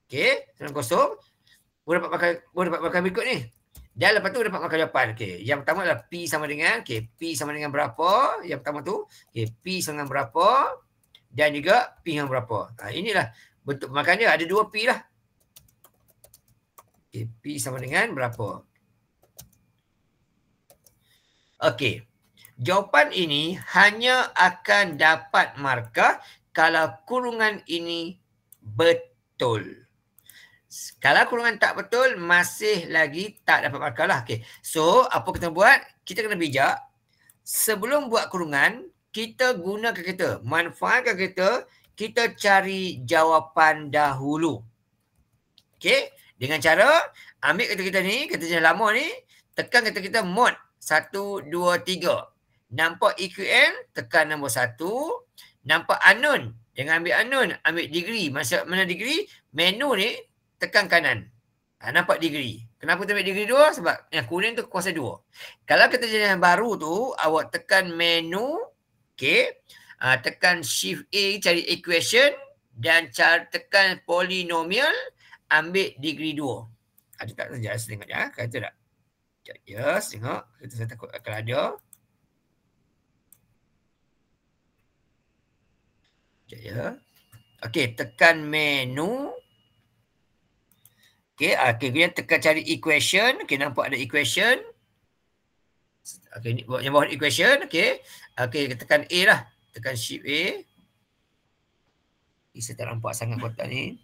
Okey, dalam kosong. Boleh dapat makan berikut ni. Dan lepas tu dapat makan jawapan. Okey, yang pertama adalah P sama dengan, okey, P sama dengan berapa? Yang pertama tu, okey, P sama dengan berapa? Dan juga P dengan berapa? Inilah bentuk pemakan dia. Ada 2 P lah. Okey, P sama dengan berapa? Okey. Jawapan ini hanya akan dapat markah kalau kurungan ini betul. Kalau kurungan tak betul, masih lagi tak dapat markah lah. Okay. So, apa kita buat? Kita kena bijak. Sebelum buat kurungan, kita gunakan kita. Manfaatkan kita. Kita cari jawapan dahulu. Okay. Dengan cara ambil kata kita ni, kata jenis lama ni, tekan kata kita mod 1, 2, 3. Nampak EQN, tekan nombor 1. Nampak unknown, jangan ambil unknown, ambil degree. Mana degree? Menu ni tekan kanan. Nampak degree. Kenapa kita ambil degree 2? Sebab yang kuning tu kuasa 2. Kalau kita jenis yang baru tu, awak tekan menu, okey. Tekan shift A cari equation dan tekan polinomial, ambil degree 2. Ada tak? Sekejap saya tengok je. Kata tak? Sekejap je, tengok. Saya takut akan ada. Sekejap je. Okey, tekan menu. Okey, kemudian tekan cari equation. Okey, nampak ada equation. Okey, yang bawah equation. Okey. Okey, tekan A lah. Tekan shift A. Saya tak nampak sangat kotak ni.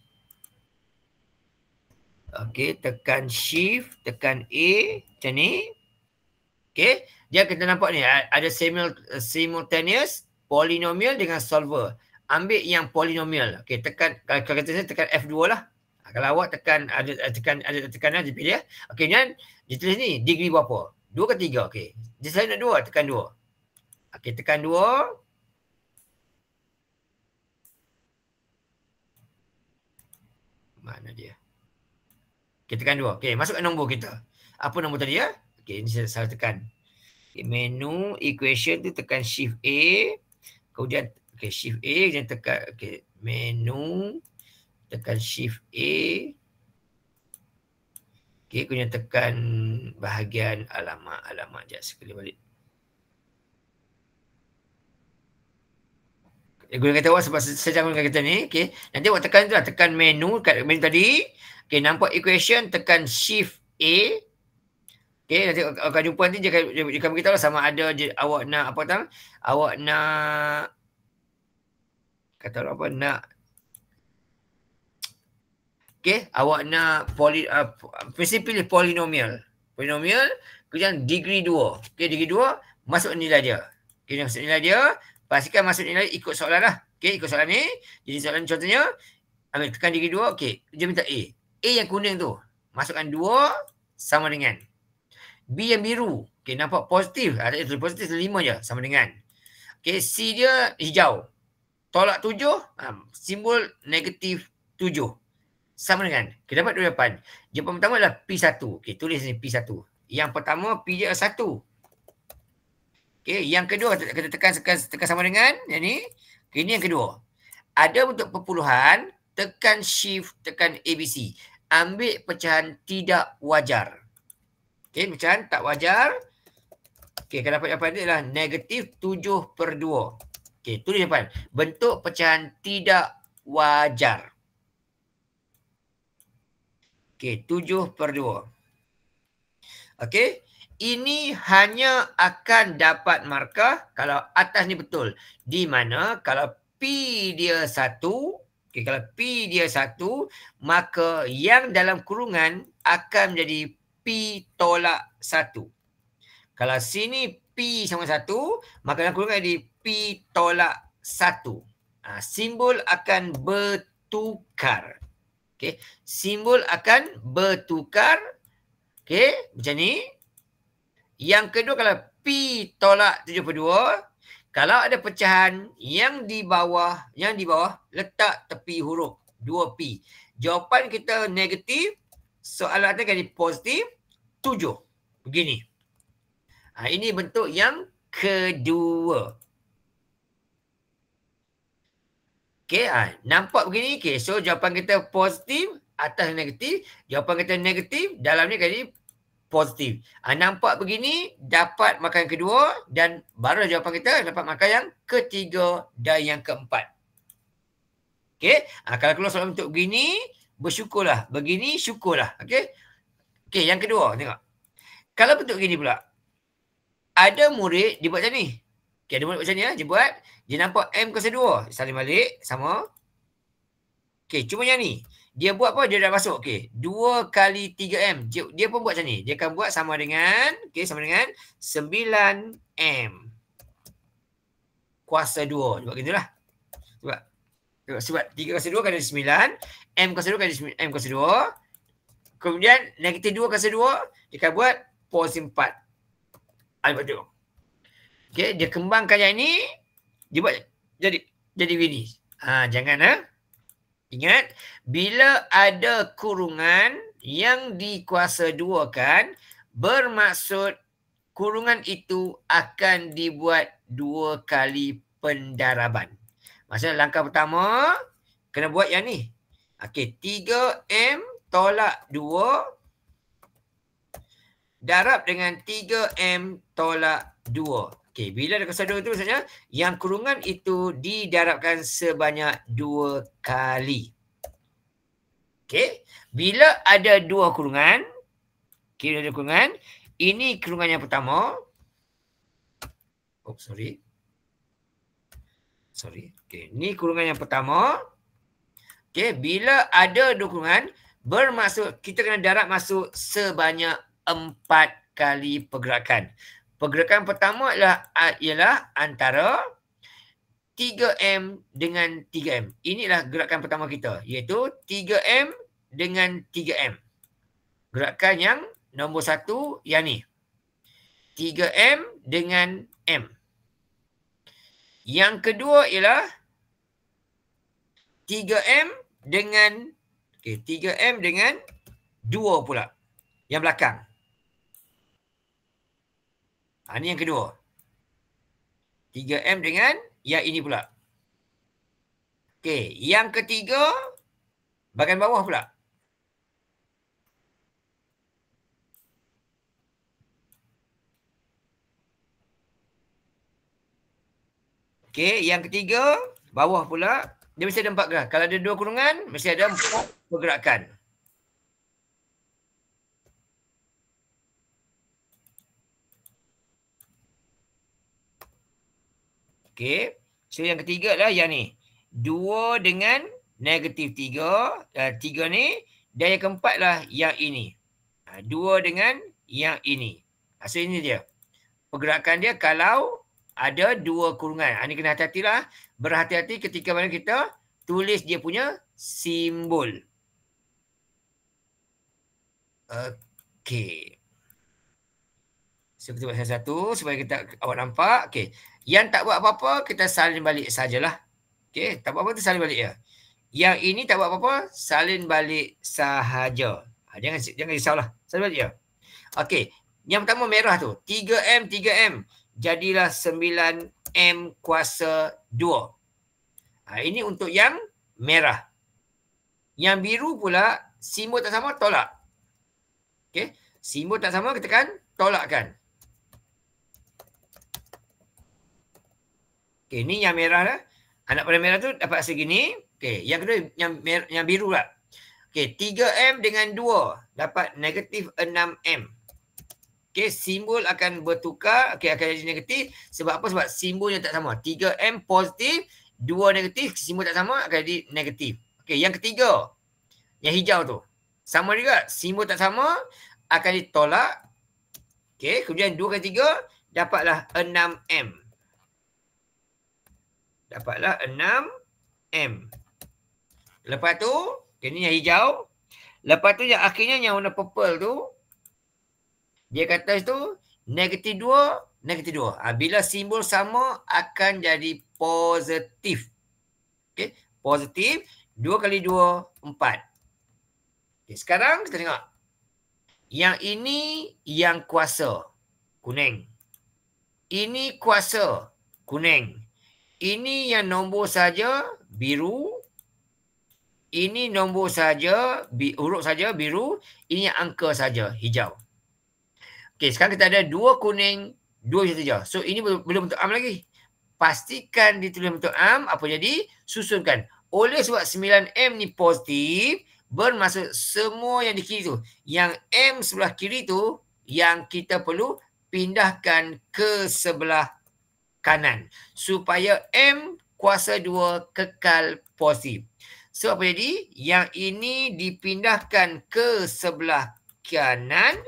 Okey, tekan shift, tekan A macam ni. Okey, dia kita nampak ni ada simultaneous, polynomial dengan solver. Ambil yang polynomial. Okey, tekan kalau kata saya tekan F2 lah. Kalau awak tekan ada tekanan dia pilih. Okey, dan dia tulis ni degree berapa? 2 ke 3? Okey. Dia saya nak 2, tekan 2. Okey, tekan 2. Mana dia? Kita tekan 2. Okey, masukkan nombor kita. Apa nombor tadi ya? Okey, ini saya salah tekan. Okay, menu equation tu tekan shift A. Kemudian okey, shift A kemudian tekan okey, menu tekan shift A. Okey, kemudian tekan bahagian alamat je sekali balik. Guna kata awak sebab saya jangan guna kata ni. Okey, nanti awak tekan tu lah, tekan menu kat menu tadi. Okey, nampak equation, tekan shift A. Okey, nanti akan jumpa nanti dia akan beritahu lah sama ada awak nak apa tau? Awak nak kata apa nak. Okey, awak nak mesti pilih polynomial. Polynomial, kemudian degree 2. Okey, degree 2, masuk nilai dia. Okey, masuk nilai dia. Pastikan masuk nilai ikut soalan lah. Okey, ikut soalan ni. Jadi soalan contohnya, ambil tekan degree 2. Okey, dia minta A. A yang kuning tu, masukkan 2 sama dengan. B yang biru. Okey, nampak positif. Ada itu positif 5 je sama dengan. Okey, C dia hijau. Tolak 7, simbol negatif 7. Sama dengan. Okey, dapat 28. Jawapan pertama adalah P1. Okey, tulis ni P1. Yang pertama P dia 1. Okey, yang kedua kita tekan sama dengan yang ni. Okey, ini yang kedua. Ada bentuk perpuluhan, tekan shift, tekan ABC. Ambil pecahan tidak wajar. Okey, pecahan tak wajar. Okey, kalau dapat jawapan dia adalah negatif 7/2. Okey, tulis jawapan. Bentuk pecahan tidak wajar. Okey, 7/2. Okey, ini hanya akan dapat markah kalau atas ni betul. Di mana kalau P dia 1, okey, kalau P dia 1, maka yang dalam kurungan akan menjadi P tolak 1. Kalau sini P sama 1, maka dalam kurungan jadi P tolak 1. Simbol akan bertukar. Okey, simbol akan bertukar. Okey, macam ni. Yang kedua kalau P tolak 7/2, kalau ada pecahan yang di bawah letak tepi huruf 2P. Jawapan kita negatif, soalan akan jadi positif 7. Begini. Ini bentuk yang kedua. Okey, nampak begini. Okey, so jawapan kita positif, atas negatif. Jawapan kita negatif, dalam ni jadi positif. Nampak begini, dapat markah yang kedua dan baru jawapan kita dapat markah yang ketiga dan yang keempat. Okey, kalau keluar soalan bentuk begini, bersyukurlah. Begini, syukurlah. Okey. Okey, yang kedua, tengok. Kalau bentuk begini pula, ada murid dia buat macam ni. Okey, ada murid macam ni dia buat. Dia nampak M kuasa 2. Salin balik, sama. Okey, cuma yang ni. Dia buat apa? Dia dah masuk. Okey, 2 kali 3M. Dia pun buat macam ni. Dia akan buat sama dengan, okey, sama dengan 9M. Kuasa 2. Dia buat gitulah. Sebab 3 kuasa 2 kali 9. M kuasa 2 kali M kuasa 2. Kemudian negatif 2 kuasa 2, dia akan buat positif 4. Ada tu. Okey, dia kembangkan yang ni, dia buat jadi begini. Jangan ingat, bila ada kurungan yang dikuasa 2 kan, bermaksud kurungan itu akan dibuat 2 kali pendaraban. Maksudnya langkah pertama, kena buat yang ni. Okey, 3M tolak 2 darab dengan 3M tolak 2. Okey, bila ada kuasa 2 itu maksudnya yang kurungan itu didarabkan sebanyak 2 kali. Okey, bila ada 2 kurungan, kira ada kurungan, ini kurungan yang pertama. Sorry. Okey, ni kurungan yang pertama. Okey, bila ada 2 kurungan, bermaksud kita kena darab masuk sebanyak 4 kali pergerakan. Pergerakan pertama ialah antara 3M dengan 3M. Inilah gerakan pertama kita, iaitu 3M dengan 3M. Gerakan yang nombor 1 yang ni. 3M dengan M. Yang kedua ialah 3M dengan 3M dengan 2 pula. Yang belakang. Ini yang kedua. 3M dengan yang ini pula. Okey, yang ketiga bahagian bawah pula. Okey, yang ketiga bawah pula, dia mesti ada 4 gerakan. Kalau ada 2 kurungan, mesti ada 4 pergerakan. Okey, so yang ketiga lah yang ni. 2 dengan negatif 3. 3 ni. Dan yang keempat lah yang ini. 2 dengan yang ini. So ini dia. Pergerakan dia kalau ada 2 kurungan. Ini kena hati-hatilah. Berhati-hati ketika mana kita tulis dia punya simbol. Okey. So kita buat satu-satu supaya awak nampak. Okey. Yang tak buat apa-apa, kita salin balik sajalah. Okey, tak buat apa-apa, kita salin balik je. Yang ini tak buat apa-apa, salin balik sahaja. Jangan risaulah. Salin balik je. Okey, yang pertama merah tu. 3M, 3M. Jadilah 9M kuasa 2. Ini untuk yang merah. Yang biru pula, simbol tak sama, tolak. Okey, simbol tak sama, kita kan tolakkan. Okey, ni yang merah dah. Anak pada merah tu dapat segini. Okey, yang kedua yang biru lah. Okey, 3M dengan 2 dapat negatif 6M. Okey, simbol akan bertukar. Okey, akan jadi negatif. Sebab apa? Sebab simbolnya tak sama. 3M positif, 2 negatif, simbol tak sama, akan jadi negatif. Okey, yang ketiga. Yang hijau tu. Sama juga. Simbol tak sama, akan ditolak. Okey, kemudian 2 kali 3, dapatlah 6M. Dapatlah 6M. Lepas tu, ini yang hijau. Lepas tu yang akhirnya yang warna purple tu, dia kata itu negatif 2, negatif 2. Bila simbol sama, akan jadi positif. Okey, positif. 2 kali 2, 4. Okay, sekarang kita tengok. Yang ini yang kuasa. Kuning. Ini kuasa. Kuning. Ini yang nombor saja biru. Ini nombor saja, huruf saja biru. Ini yang angka saja hijau. Okey, sekarang kita ada 2 kuning, 2 hijau saja. So ini belum bentuk am lagi. Pastikan ditulis bentuk am, apa jadi? Susunkan. Oleh sebab 9M ni positif, bermaksud semua yang di kiri tu, yang M sebelah kiri tu, yang kita perlu pindahkan ke sebelah kanan supaya M kuasa 2 kekal positif. So apa jadi? Yang ini dipindahkan ke sebelah kanan.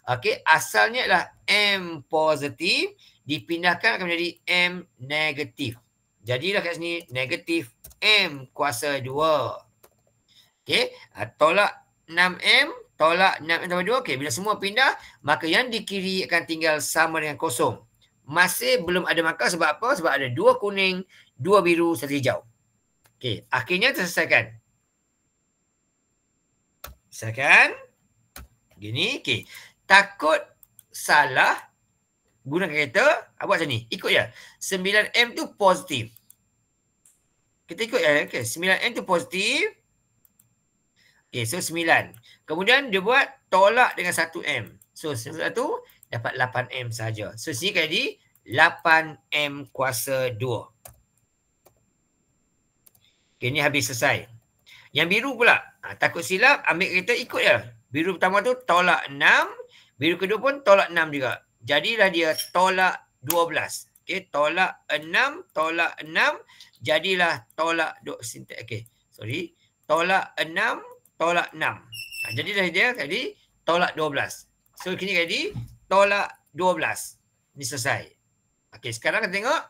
Okey, asalnya adalah M positif, dipindahkan akan menjadi M negatif. Jadilah kat sini negatif M kuasa 2. Okey, tolak 6M, tolak 6M tambah 2. Okey, bila semua pindah, maka yang di kiri akan tinggal sama dengan kosong. Masih belum ada markah sebab apa? Sebab ada 2 kuning, 2 biru, 1 hijau. Okey, akhirnya terselesaikan. Selesaikan. Gini, okey. Takut salah gunakan kereta, buat macam ni. Ikut je. 9M tu positif. Kita ikut je. Okay. 9M tu positif. Okay, so 9. Kemudian dia buat tolak dengan 1M. So, satu dapat 8M saja. So, sini kan jadi 8M kuasa 2. Okay, ni habis selesai. Yang biru pula. Takut silap, ambil kereta ikut je. Biru pertama tu tolak 6. Biru kedua pun tolak 6 juga. Jadilah dia tolak 12. Okay, tolak 6, tolak 6. Jadilah tolak, okay, sorry. Tolak 6, tolak 6. Jadilah dia tadi tolak 12. So, kini jadi tolak 12. Ini selesai. Okay, sekarang kita tengok.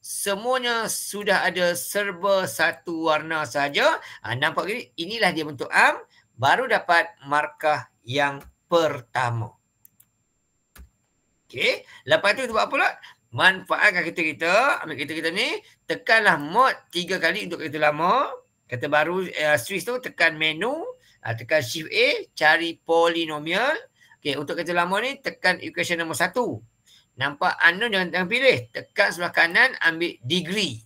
Semuanya sudah ada serba satu warna saja. Nampak gini? Inilah dia bentuk am. Baru dapat markah yang pertama. Okey. Lepas tu buat apa pula? Manfaatkan kereta kita. Ambil kereta kita ni. Tekanlah mod 3 kali untuk kereta lama. Kereta baru switch tu tekan menu. Tekan shift A. Cari polinomial. Okey. Untuk kereta lama ni tekan equation nombor 1. Nampak unknown jangan pilih. Tekan sebelah kanan ambil degree.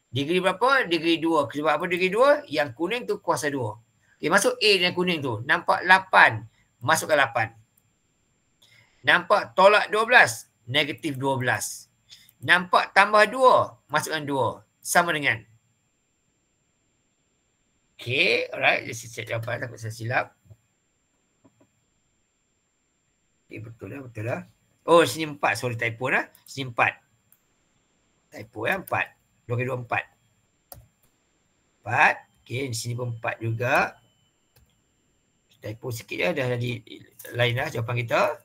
Degree berapa? Degree 2. Sebab apa degree 2? Yang kuning tu kuasa 2. Okey. Masuk A yang kuning tu. Nampak 8. Masukkan 8. Nampak tolak 12, negatif 12. Nampak tambah 2, masukkan 2. Sama dengan. Okay, alright. Let's check jawapan. Takut saya silap. Okay, betul lah. Oh, sini 4. Sorry, typo lah. Sini 4. Typo 4. 2 kali 2, 4. 4. Okay, di sini pun 4 juga. Typo sikit je. Dah jadi lain lah jawapan kita.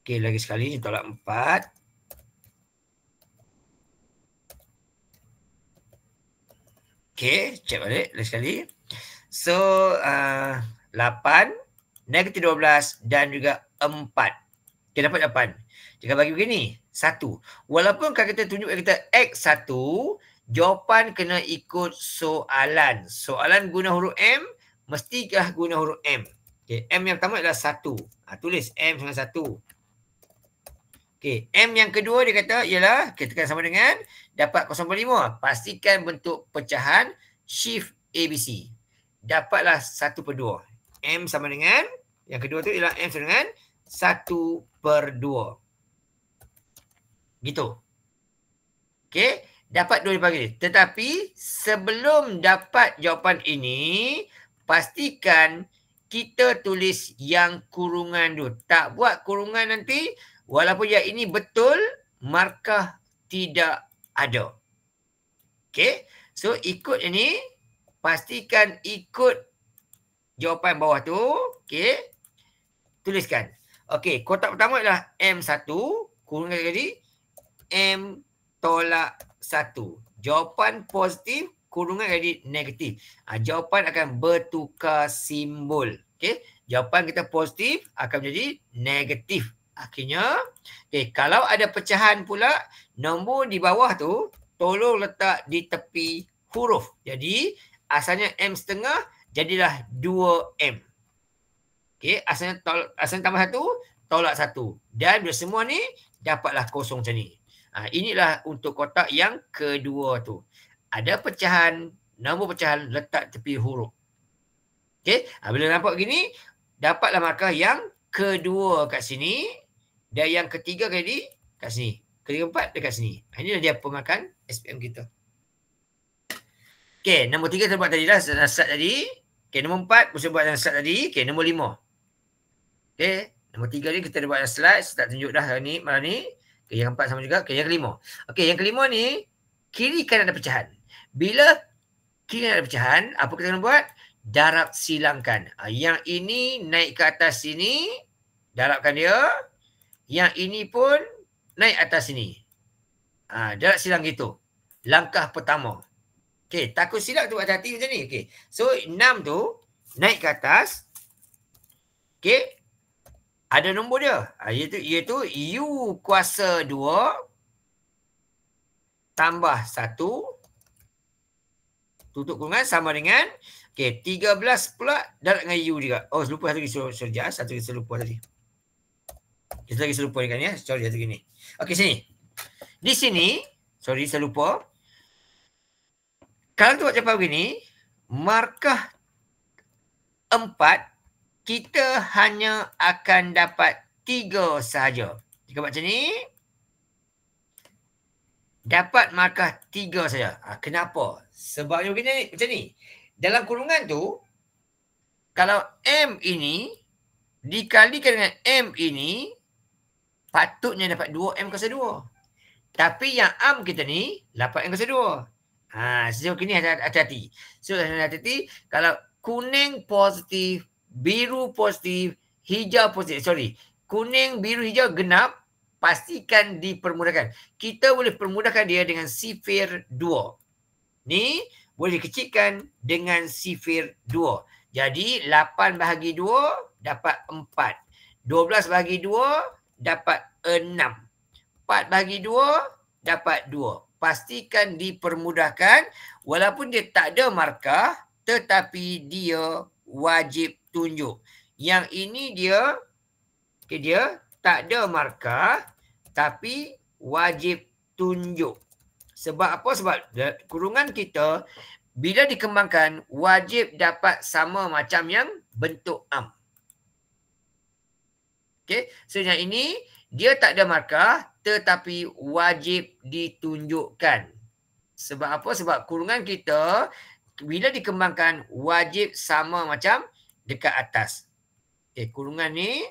Okey, lagi sekali ni tolak 4. Okey, cek balik lagi sekali. So, 8, negatif 12 dan juga 4. Okey, dapat 8. Jika bagi begini, 1. Walaupun kalau kita tunjuk kita X1, jawapan kena ikut soalan. Soalan guna huruf M, mestikah guna huruf M. Okey, M yang pertama adalah 1. Tulis M dengan 1. Okey, M yang kedua dia kata ialah kita tekan sama dengan dapat 0.5. Pastikan bentuk pecahan shift ABC. Dapatlah 1/2. M sama dengan yang kedua tu ialah M sama dengan 1/2. Gitu. Okey, dapat 2 dipanggil. Tetapi sebelum dapat jawapan ini, pastikan kita tulis yang kurungan dulu. Tak buat kurungan nanti. Walaupun yang ini betul, markah tidak ada. Okey. So, ikut ini. Pastikan ikut jawapan bawah tu. Okey. Tuliskan. Okey. Kotak pertama adalah M1. Kurungan jadi M tolak 1. Jawapan positif. Kurungan jadi negatif. Jawapan akan bertukar simbol. Okey. Jawapan kita positif akan menjadi negatif. Akhirnya, okay, kalau ada pecahan pula, nombor di bawah tu, tolong letak di tepi huruf. Jadi, asalnya M setengah, jadilah 2M. Okay, asalnya tambah 1, tolak 1. Dan bila semua ni, dapatlah kosong macam ni. Inilah untuk kotak yang kedua tu. Ada pecahan, nombor pecahan letak tepi huruf. Okay, bila nampak gini, dapatlah markah yang kedua kat sini. Dan yang ketiga kali kat sini. Ketiga empat dekat sini. Inilah dia pemakan SPM kita. Okey, nombor 3 kita buat tadi lah. Start tadi. Okey, nombor 4 kita buat yang start tadi. Okey, nombor 5. Okey, nombor 3 ni kita dah buat slide. Start tunjuk dah hari ni, malam ni. Okey, yang 4 sama juga. Okey, yang kelima. Okey, yang kelima ni, kiri kanan ada pecahan. Bila kiri kanan ada pecahan, apa kita kena buat? Darab silangkan. Yang ini naik ke atas sini. Darabkan dia. Yang ini pun naik atas sini. Darab silang gitu. Langkah pertama. Okey, takut silap tu hati-hati macam ni. Okey. So 6 tu naik ke atas. Okey. Ada nombor dia. Iaitu U kuasa 2 tambah 1 tutup kurungan sama dengan 13 pula darab dengan U juga. Oh, lupa satu lagi. Satu lagi lupa tadi. Kita lagi lupa kan ya. Sorry, satu gini. Okey, sini. Di sini, sorry saya lupa. Kalau tu buat cepat begini, markah 4, kita hanya akan dapat 3 sahaja. Jika buat macam ni, dapat markah 3 saja. Kenapa? Sebabnya begini, macam ni. Dalam kurungan tu, kalau M ini dikalikan dengan M ini, patutnya dapat 2M kuasa 2. Tapi yang AM kita ni, 8M kuasa 2. Sejauh ini hati-hati. So, hati-hati. Kalau kuning positif, biru positif, hijau positif. Sorry. Kuning, biru, hijau genap, pastikan dipermudahkan. Kita boleh permudahkan dia dengan sifir 2. Ni boleh dikecilkan dengan sifir 2. Jadi 8 bahagi 2 dapat 4. 12 bahagi 2 dapat 6. 4 bahagi 2 dapat 2. Pastikan dipermudahkan walaupun dia tak ada markah tetapi dia wajib tunjuk. Yang ini dia tak ada markah tapi wajib tunjuk. Sebab apa? Sebab kurungan kita bila dikembangkan wajib dapat sama macam yang bentuk am. Okey, so yang ini dia tak ada markah tetapi wajib ditunjukkan. Sebab apa? Sebab kurungan kita bila dikembangkan wajib sama macam dekat atas. Okey, kurungan ni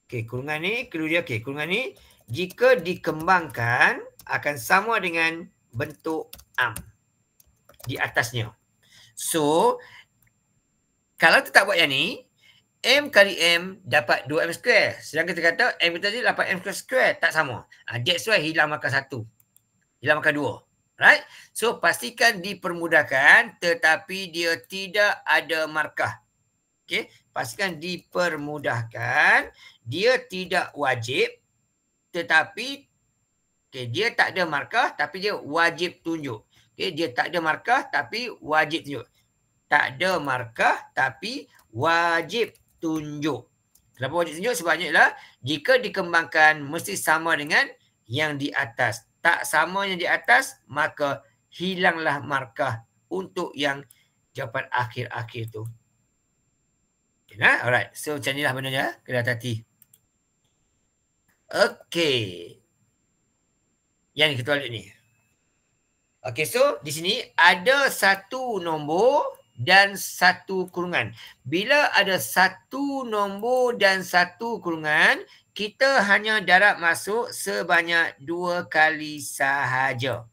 kurungan ni, kurungan ni jika dikembangkan akan sama dengan bentuk am di atasnya. So, kalau kita tak buat yang ni, M kali M dapat 2M square. Sedangkan kita kata M kita tadi 8M square. Tak sama. That's why hilang markah 1. Hilang markah 2. Right? So, pastikan dipermudahkan tetapi dia tidak ada markah. Okay? Pastikan dipermudahkan. Dia tidak wajib tetapi dia tak ada markah tapi dia wajib tunjuk. Dia tak ada markah tapi wajib tunjuk. Tak ada markah tapi wajib tunjuk. Kenapa wajib tunjuk? Sebabnya ialah jika dikembangkan mesti sama dengan yang di atas. Tak sama yang di atas maka hilanglah markah untuk yang jawapan akhir-akhir tu. Okay, nah? Alright. So macam inilah benarnya. Kena hati-hati. Okey. Yang ni kita balik ni. Okey, so di sini ada satu nombor dan satu kurungan. Bila ada satu nombor dan satu kurungan, kita hanya darab masuk sebanyak 2 kali sahaja.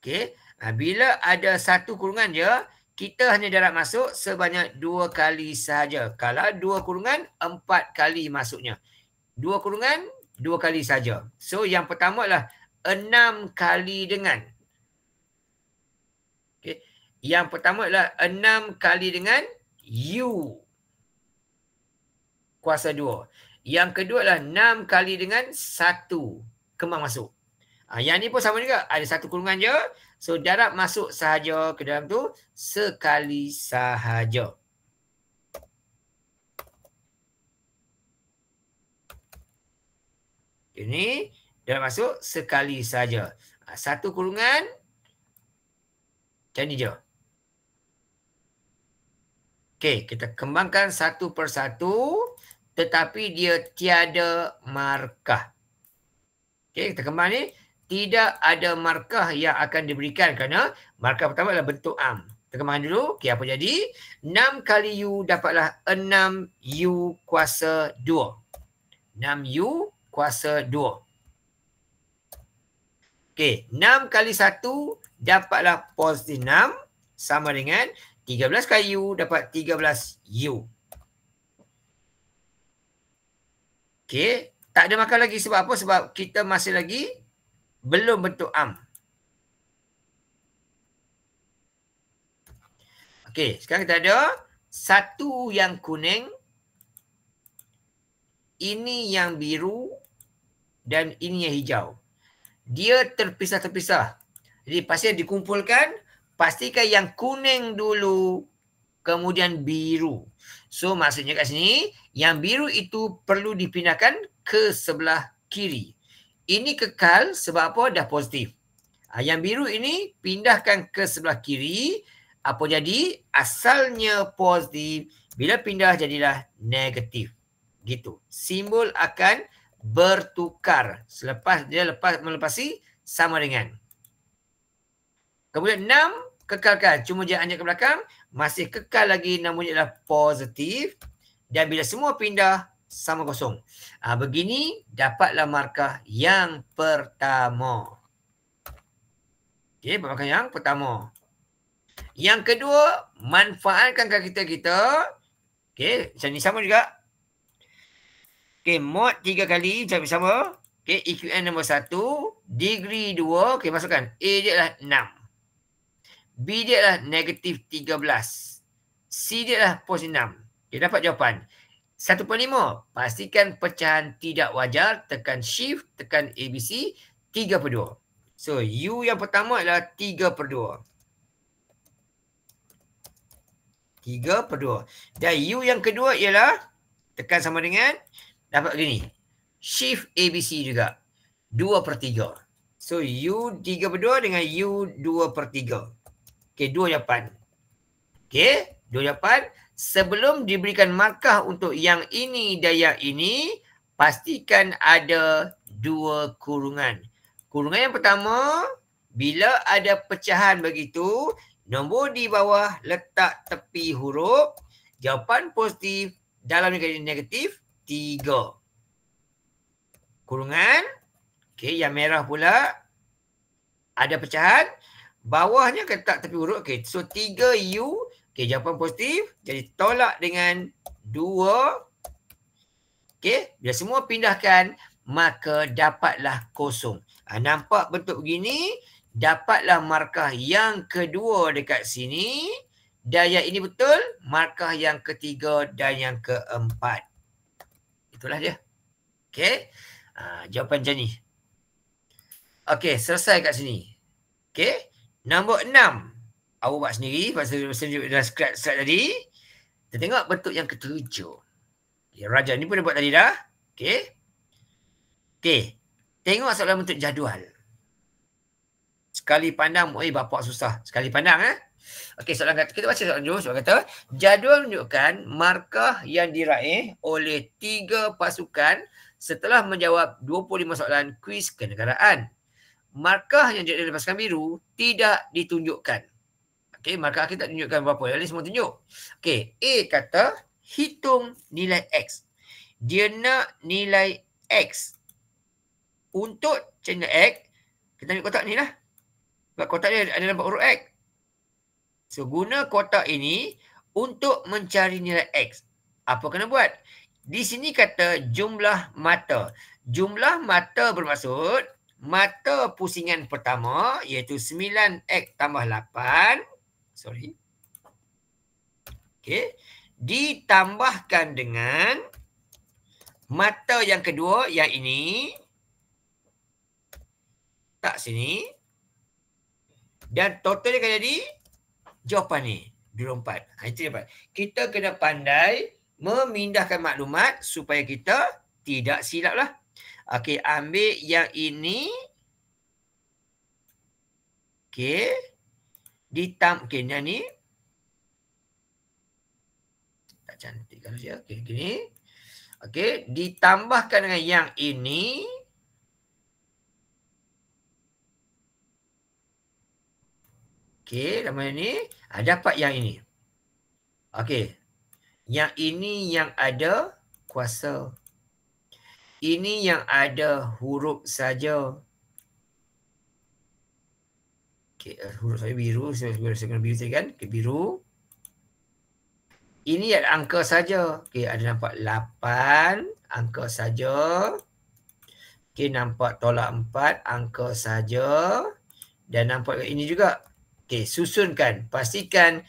Okey. Bila ada satu kurungan je, kita hanya darab masuk sebanyak 2 kali sahaja. Kalau 2 kurungan, 4 kali masuknya. 2 kurungan, 2 kali saja. So, yang pertama adalah 6 kali dengan. Okay. Yang pertama adalah 6 kali dengan U kuasa 2. Yang kedua adalah 6 kali dengan 1 kembang masuk. Yang ni pun sama juga. Ada satu kurungan je. So, darab masuk sahaja ke dalam tu sekali sahaja. Ini darab masuk sekali saja. Satu kurungan macam ni je. Okey, kita kembangkan satu persatu tetapi dia tiada markah. Okey, kita kembang ni tidak ada markah yang akan diberikan kerana markah pertama adalah bentuk am. Kita kembangkan dulu. Okey, apa jadi? 6 kali U dapatlah 6U kuasa 2. 6U kuasa 2. Okey, 6 kali 1 dapatlah positif 6 sama dengan 13 kali U dapat 13U. Okey, tak ada makan lagi sebab apa? Sebab kita masih lagi belum bentuk am. Okey, sekarang kita ada satu yang kuning, ini yang biru dan ini yang hijau. Dia terpisah-terpisah. Jadi pasal dikumpulkan, pastikan yang kuning dulu, kemudian biru. So maksudnya kat sini, yang biru itu perlu dipindahkan ke sebelah kiri. Ini kekal sebab apa? Dah positif. Yang biru ini pindahkan ke sebelah kiri. Apa jadi? Asalnya positif. Bila pindah jadilah negatif. Gitu. Simbol akan bertukar. Selepas dia melepasi sama dengan. Kemudian 6 kekalkan. Cuma dia anjak ke belakang. Masih kekal lagi namanya adalah positif. Dan bila semua pindah sama kosong. Begini dapatlah markah yang pertama. Okey, markah yang pertama. Yang kedua, manfaatkan kalkulator kita. Okey, macam ni sama juga. Okey, mod 3 kali macam sama. Okey, EQN nombor 1, degree 2. Okey, masukkan. A dia adalah 6. B dia adalah negatif 13. C dia adalah positif 6. Dia dapat jawapan. 1/5. Pastikan pecahan tidak wajar. Tekan shift, tekan ABC. 3/2. So, U yang pertama adalah 3/2. 3/2. Dan U yang kedua ialah tekan sama dengan dapat gini. Shift ABC juga. 2/3. So, U 3/2 dengan U 2/3. Okey, 2 jawapan. Okey, 2 jawapan. Sebelum diberikan markah untuk yang ini dan yang ini, pastikan ada 2 kurungan. Kurungan yang pertama, bila ada pecahan begitu, nombor di bawah letak tepi huruf, jawapan positif, dalam negatif, 3. Kurungan. Okey, yang merah pula, ada pecahan, bawahnya letak tepi huruf. Okey, so 3U. Okey, jawapan positif. Jadi tolak dengan 2. Okey, bila semua pindahkan, maka dapatlah kosong. Nampak bentuk begini, dapatlah markah yang kedua dekat sini. Dan yang ini betul, markah yang ketiga dan yang keempat. Itulah dia. Okey, jawapan macam ni. Okey, selesai kat sini. Okey, nombor 6. Awak buat sendiri pasal dalam scratch tadi. Kita tengok bentuk yang ketujuh. Okay, Raja ni pun dah buat tadi dah. Okey. Okey. Tengok soalan bentuk jadual. Sekali pandang, bapak susah. Sekali pandang Okey, soalan kata, kita baca soalan dulu. Soalan kata, jadual menunjukkan markah yang diraih oleh 3 pasukan setelah menjawab 25 soalan kuis kenegaraan. Markah yang diraih oleh pasukan biru tidak ditunjukkan. Okey, markah kita tak tunjukkan berapa. Yang lain semua tunjuk. Okey, A kata, hitung nilai X. Dia nak nilai X. Untuk channel X, kita ambil kotak ni lah. Sebab kotak ni ada nampak huruf X. So, guna kotak ini untuk mencari nilai X. Apa kena buat? Di sini kata jumlah mata. Jumlah mata bermaksud mata pusingan pertama iaitu 9X tambah 8. Sorry. Okey. Ditambahkan dengan mata yang kedua yang ini. Tak sini. Dan total dia akan jadi jawapan ni. 24. Itu dia. Kita kena pandai memindahkan maklumat supaya kita tidak silap lah. Okey, ambil yang ini. Okey. Okey, yang ni. Tak cantik kalau dia. Okey, gini. Okey, ditambahkan dengan yang ini. Okey, nama ini. Dapat yang ini. Okey. Yang ini yang ada kuasa. Ini yang ada huruf saja. Okey, huruf saya biru. Saya kena biru tadi kan. Okey, biru. Ini ada angka saja. Okey, ada nampak 8. Angka saja. Okey, nampak tolak 4. Angka saja. Dan nampak ini juga. Okey, susunkan. Pastikan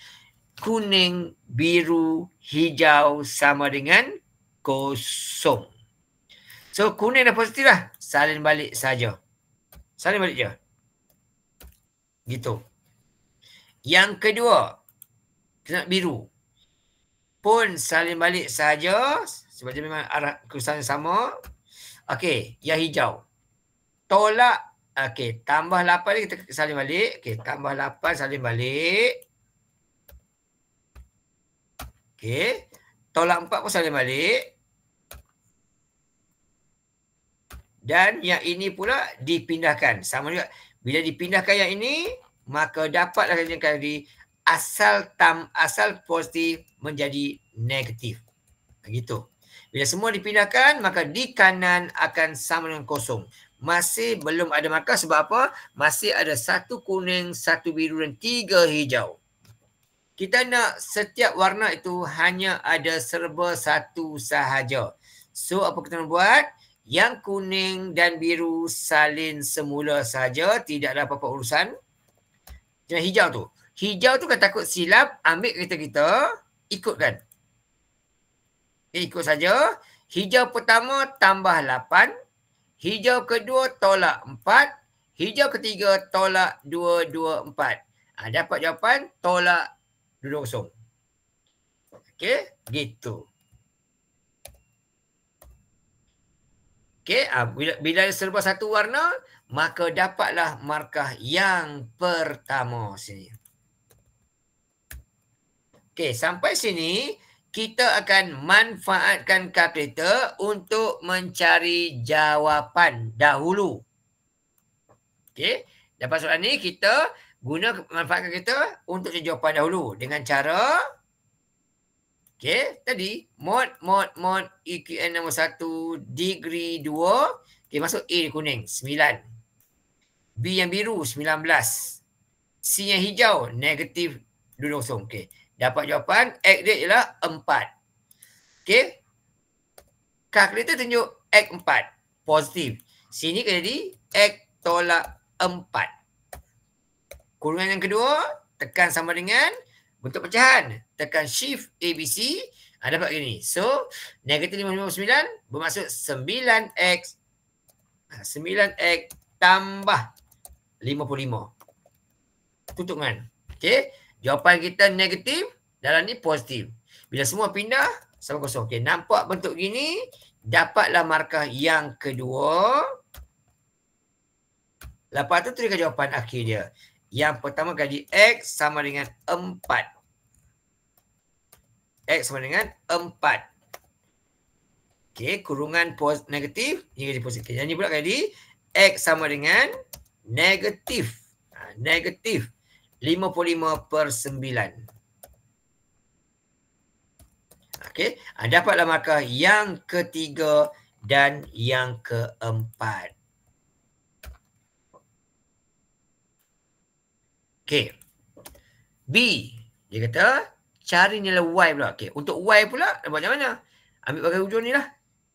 kuning, biru, hijau sama dengan kosong. So, kuning dah positif lah. Salin balik saja. Salin balik je. Gitu. Yang kedua, kita nak biru. Pun salin balik saja. Sebab dia memang arah kerusahan sama. Okey, yang hijau. Tolak. Okey, tambah 8 ni kita salin balik. Okey, tambah 8 salin balik. Okey. Tolak 4 pun salin balik. Dan yang ini pula dipindahkan. Sama juga. Bila dipindahkan yang ini, maka dapatlah yang tadi asal positif menjadi negatif. Begitu. Bila semua dipindahkan, maka di kanan akan sama dengan kosong. Masih belum ada markah sebab apa? Masih ada 1 kuning, 1 biru dan 3 hijau. Kita nak setiap warna itu hanya ada serba 1 sahaja. So, apa kita nak buat? Yang kuning dan biru salin semula saja. Tidak ada apa-apa urusan. Yang hijau tu. Hijau tu kan takut silap. Ambil kereta kita. Ikutkan. Okay, ikut saja. Hijau pertama tambah 8. Hijau kedua tolak 4. Hijau ketiga tolak 2, 2, 4. Dapat jawapan tolak 220. Okey. Gitu. Okey, bila serba 1 warna, maka dapatlah markah yang pertama sini. Okey, sampai sini kita akan manfaatkan kalkulator untuk mencari jawapan dahulu. Okey, dapat soalan ni kita guna manfaatkan kalkulator untuk cari jawapan dahulu dengan cara okey, tadi mod EQN nombor 1 degree 2. Okey, masuk A ni kuning 9. B yang biru 19. C yang hijau negatif 20. Okey, dapat jawapan X dia ialah 4. Okey. Kalkulator tunjuk X 4 positif. Sini kena jadi X tolak 4. Kurungan yang kedua tekan sama dengan bentuk pecahan. Tekan shift ABC. Dapat gini. So, negatif 559 bermaksud 9X. 9X tambah 55. Tutup kan. Okey. Jawapan kita negatif. Dalam ni positif. Bila semua pindah, sama kosong. Okey. Nampak bentuk gini. Dapatlah markah yang kedua. Lepas tu tuliskan jawapan akhir dia. Yang pertama kali X sama dengan 4. X sama dengan 4. Okey, kurungan negatif, ini jadi positif. Yang ni pula kali X sama dengan negatif. Negatif 55/9. Okey, dapatlah markah yang ketiga dan yang keempat. Okey. B, dia kata cari nilai Y pula. Okey, untuk Y pula macam mana? Ambil bagian hujung ni lah.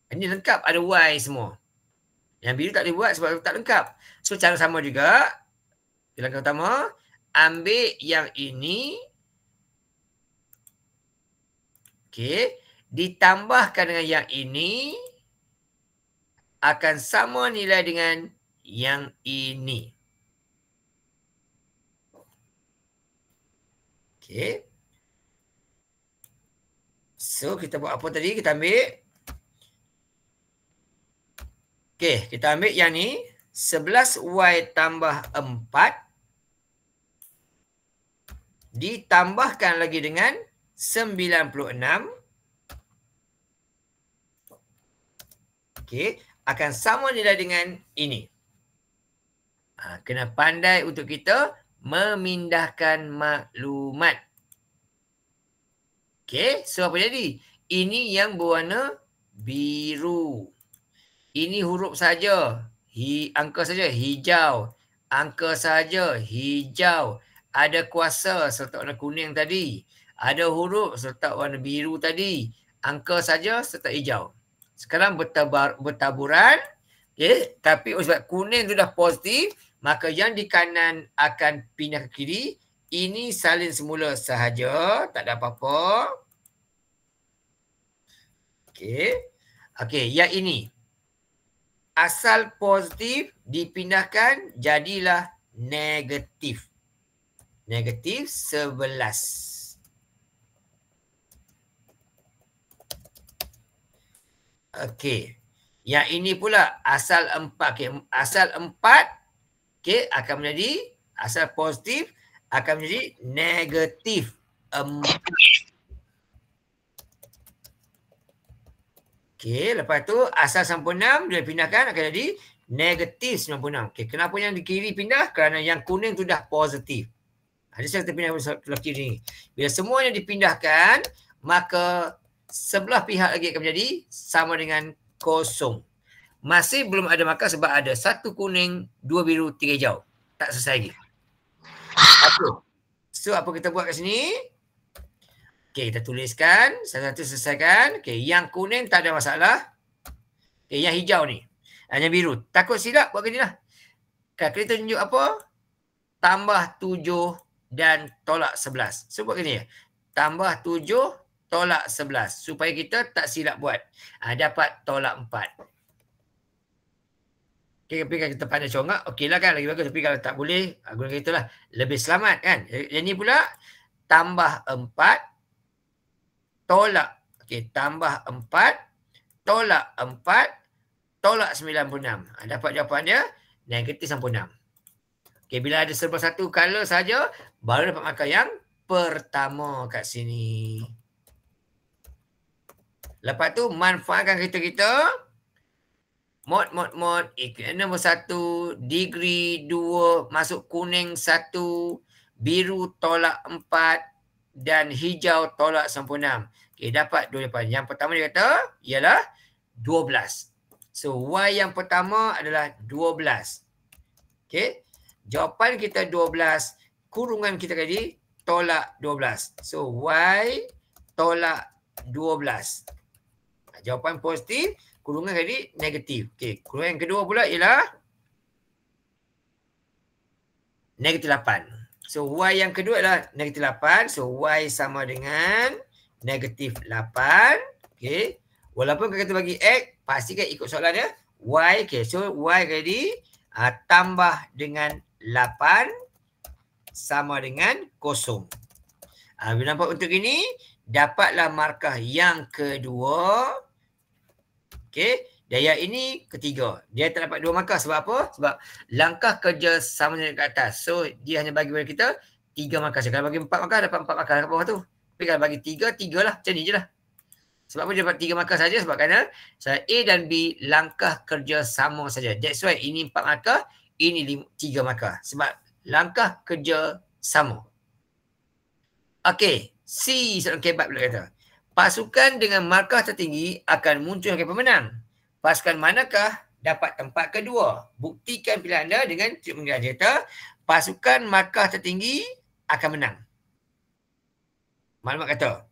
Ini lengkap ada Y semua. Yang biru tak boleh buat sebab tak lengkap. So cara sama juga. Langkah pertama, ambil yang ini. Okey, ditambahkan dengan yang ini akan sama nilai dengan yang ini. Okey. So, kita buat apa tadi? Kita ambil. Okey, kita ambil yang ni. 11Y tambah 4. Ditambahkan lagi dengan 96. Okey, akan sama nilai dengan ini. Kena pandai untuk kita memindahkan maklumat. Okey, so apa jadi? Ini yang berwarna biru. Ini huruf saja. Angka saja hijau. Angka saja hijau. Ada kuasa serta warna kuning tadi. Ada huruf serta warna biru tadi. Angka saja serta hijau. Sekarang bertaburan. Okay. Tapi sebab kuning tu dah positif, maka yang di kanan akan pindah ke kiri. ini salin semula sahaja. Tak ada apa-apa. Okey. Okey, yang ini. Asal positif dipindahkan jadilah negatif. Negatif 11. Okey. Yang ini pula asal 4. Okey, asal 4 okey akan menjadi asal positif akan menjadi negatif 4. Okey, lepas tu asal 96 dia pindahkan akan jadi negatif 96. Okey, kenapa yang di kiri pindah? Kerana yang kuning tu dah positif. Jadi saya terpindah sebelah kiri ni. Bila semuanya dipindahkan, maka sebelah pihak lagi akan menjadi sama dengan kosong. Masih belum ada markah sebab ada 1 kuning, 2 biru, 3 hijau. Tak selesai lagi. Okay. So apa kita buat kat sini? Okay, kita tuliskan. Satu-satu selesaikan. Okay, yang kuning tak ada masalah. Okay, yang hijau ni. Yang biru. Takut silap buat gini lah. Kalkulator tunjuk apa? Tambah 7 dan tolak 11. So buat gini ya. Tambah 7 tolak 11. Supaya kita tak silap buat. Dapat tolak 4. Okay, tapi kalau kita pandai congak, okey lah kan. Lagi bagus. Tapi kalau tak boleh, gunakan itulah. Lebih selamat kan. Yang ni pula, tambah 4 tolak. Okey, tambah 4 tolak 4 tolak 96. Dapat jawapan dia, negatif 96. Okey, bila ada serba satu color saja, baru dapat markah yang pertama kat sini. Lepas tu, manfaatkan kereta kita. Mod, nombor 1, degree 2, masuk kuning 1, biru tolak 4 dan hijau tolak 96. Okey, dapat 2 jawapan. Yang pertama dia kata ialah 12. So, Y yang pertama adalah 12. Okey, jawapan kita 12, kurungan kita tadi tolak 12. So, Y tolak 12. Jawapan positif, kurungan tadi negatif. Okey, kurungan yang kedua pula ialah negatif 8. So, Y yang kedua adalah negatif 8. So, Y sama dengan negatif 8. Okey. Walaupun kita bagi X, pastikan ikut soalan dia. Y, okey. So, Y jadi tambah dengan 8 sama dengan 0. Bila nampak untuk ini, dapatlah markah yang kedua. Okey, dan yang ini ketiga. Dia tak dapat 2 markah sebab apa? Sebab langkah kerja sama dengan kat atas. So, dia hanya bagi kepada kita 3 markah. Kalau bagi 4 markah, dapat 4 markah kat bawah tu. Tapi kalau bagi 3, 3 lah. Macam ni je lah. Sebab apa dia dapat 3 markah saja? Sebab kerana A dan B langkah kerja sama saja. That's why ini 4 markah, ini 3 markah. Sebab langkah kerja sama. Okey, C soalan kebat pula kata. Pasukan dengan markah tertinggi akan muncul sebagai pemenang. Pasukan manakah dapat tempat kedua? Buktikan pilihan anda dengan trik mengira. Dia kata, pasukan markah tertinggi akan menang. Maklumat kata.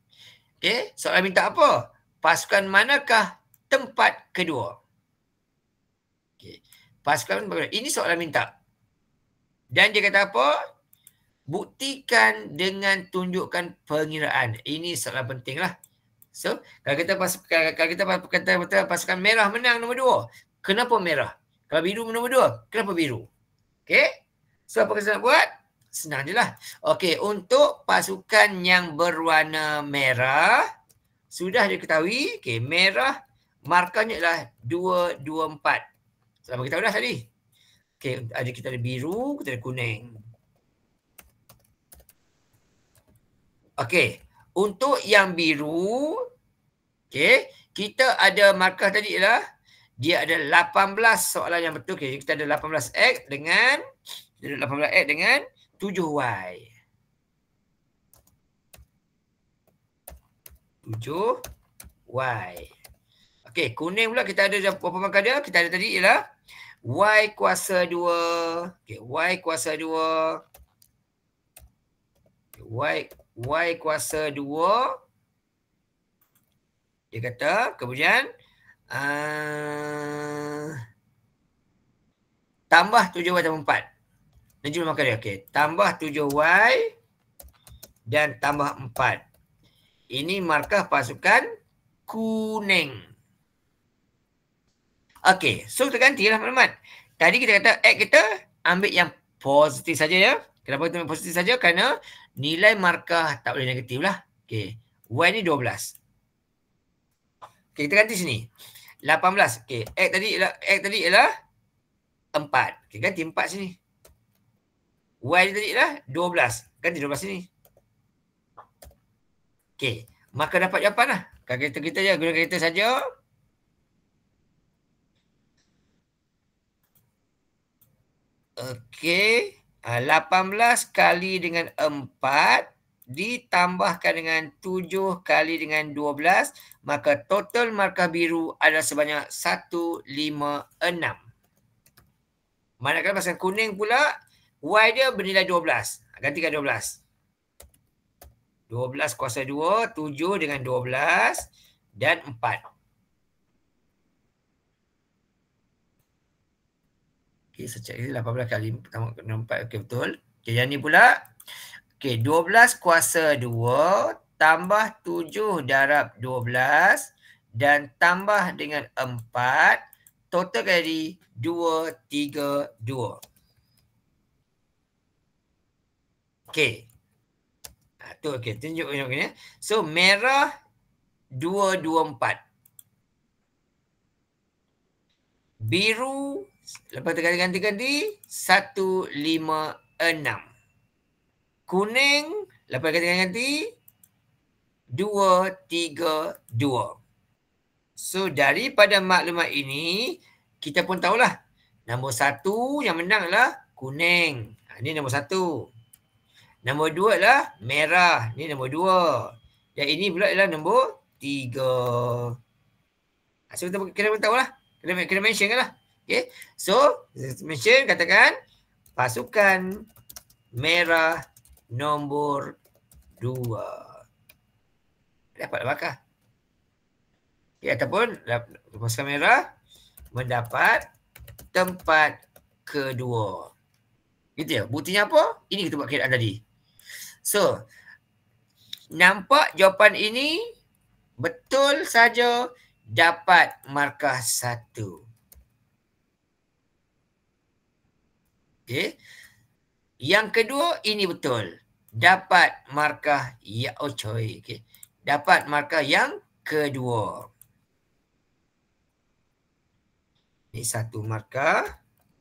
Okey, soalan minta apa? Pasukan manakah tempat kedua? Okey, pasukan ini soalan minta. Dan dia kata apa? Buktikan dengan tunjukkan pengiraan. Ini soalan penting lah. So, kalau kita kata pasukan merah menang nombor 2. Kenapa merah? Kalau biru nombor 2, kenapa biru? Okey. So, apa kita nak buat? Senang je lah. Okey, untuk pasukan yang berwarna merah, sudah diketahui, okey, merah markahnya adalah 2, 2, 4. Selama kita dah tadi. Okey, kita ada biru, kita ada kuning. Okey, untuk yang biru, okey, kita ada markah tadi ialah dia ada 18 soalan yang betul. Okey, kita ada 18X dengan 7Y. 7Y. Okey, kuning pula kita ada berapa markah dia? Kita ada tadi ialah Y kuasa 2. Okey, Y kuasa 2. Y kuasa 2. Dia kata, kemudian tambah 7Y tambah 4. Dan jumlah markah dia. Okey, tambah 7Y dan tambah 4. Ini markah pasukan kuning. Okey, so kita gantilah maklumat. Tadi kita kata X kita ambil yang positif saja ya. Kenapa kita ambil positif saja? Kerana nilai markah tak boleh negatif lah. Okey, Y ni 12. Okey, kita ganti sini. 18. Okey, X tadi ialah 4. Okey, ganti 4 sini. Y tadi ialah 12. Ganti 12 sini. Okey, maka dapat jawapan lah. Kalkulator kita je, guna kalkulator saja. Okey, 18 kali dengan 4 ditambahkan dengan 7 kali dengan 12, maka total markah biru adalah sebanyak 156. Manakala pasukan kuning pula, Y dia bernilai 12. Gantikan 12. 12 kuasa 2, 7 dengan 12 dan 4. Okey, secek ni 18 kali 4. Okey, betul. Okey, yang ni pula. Okey, 12 kuasa 2 tambah 7 darab 12 dan tambah dengan 4. Total kali 2, 3, 2. Okey. Tu okey, tunjuk ni. So merah 2, 2, 4. Biru lepas tu ganti 1, 5, 6. Kuning lepas ganti 2, 3, 2. So daripada maklumat ini kita pun tahulah nombor 1 yang menang adalah kuning. Ini nombor 1. Nombor 2 adalah merah. Ini nombor 2. Dan ini pula adalah nombor 3. So kita kena tahulah. Kena mention kan lah. Okay. So mention, katakan pasukan merah nombor 2. Dapat markah. Okay, ataupun pasukan merah mendapat tempat kedua. Gitu ya. Buktinya apa? Ini kita buat kiraan tadi. So, nampak jawapan ini betul saja dapat markah 1. Okay. Yang kedua, ini betul. Dapat markah ya, oh coy. Okay. Dapat markah yang kedua. Ini 1 markah.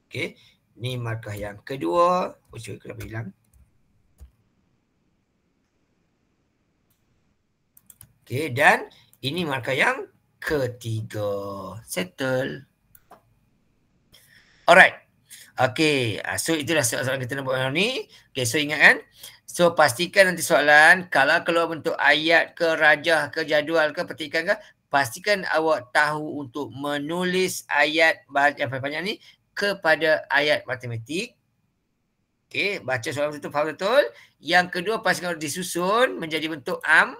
Okay. Ini markah yang kedua. Oh coy, kenapa hilang? Okay, dan ini markah yang ketiga. Settle. Alright. Okay, so itulah soalan kita nak buat malam ni. Okay, so ingat kan? So pastikan nanti soalan, kalau keluar bentuk ayat ke, rajah ke, jadual ke, petikan ke, pastikan awak tahu untuk menulis ayat yang panjang ni kepada ayat matematik. Okay, baca soalan betul, faham betul. Yang kedua, pastikan disusun menjadi bentuk am.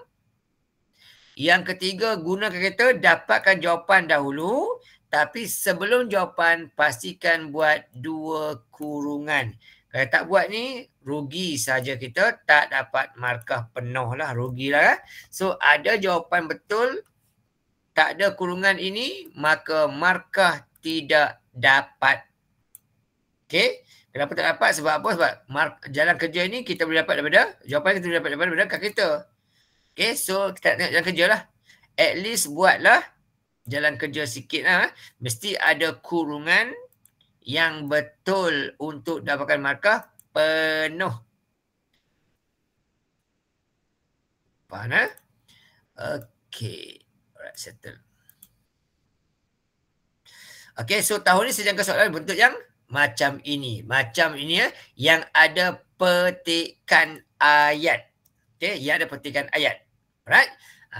Yang ketiga, gunakan kalkulator, dapatkan jawapan dahulu. Tapi sebelum jawapan, pastikan buat 2 kurungan. Kalau tak buat ni, rugi saja kita. Tak dapat markah penuh lah. Rugilah. So, ada jawapan betul. Tak ada kurungan ini, maka markah tidak dapat. Okay. Kenapa tak dapat? Sebab apa? Sebab jalan kerja ni kita boleh dapat daripada, jawapan kita boleh dapat daripada kalkulator. Okay, so kita tengok jalan kerja lah. At least buatlah jalan kerja sikit lah. Mesti ada kurungan yang betul untuk dapatkan markah penuh. Faham lah? Okay. Alright, settle. Okay, so tahun ni saya jangka soalan bentuk yang macam ini. Macam ini ya, yang ada petikan ayat. Okay, yang ada petikan ayat. Alright.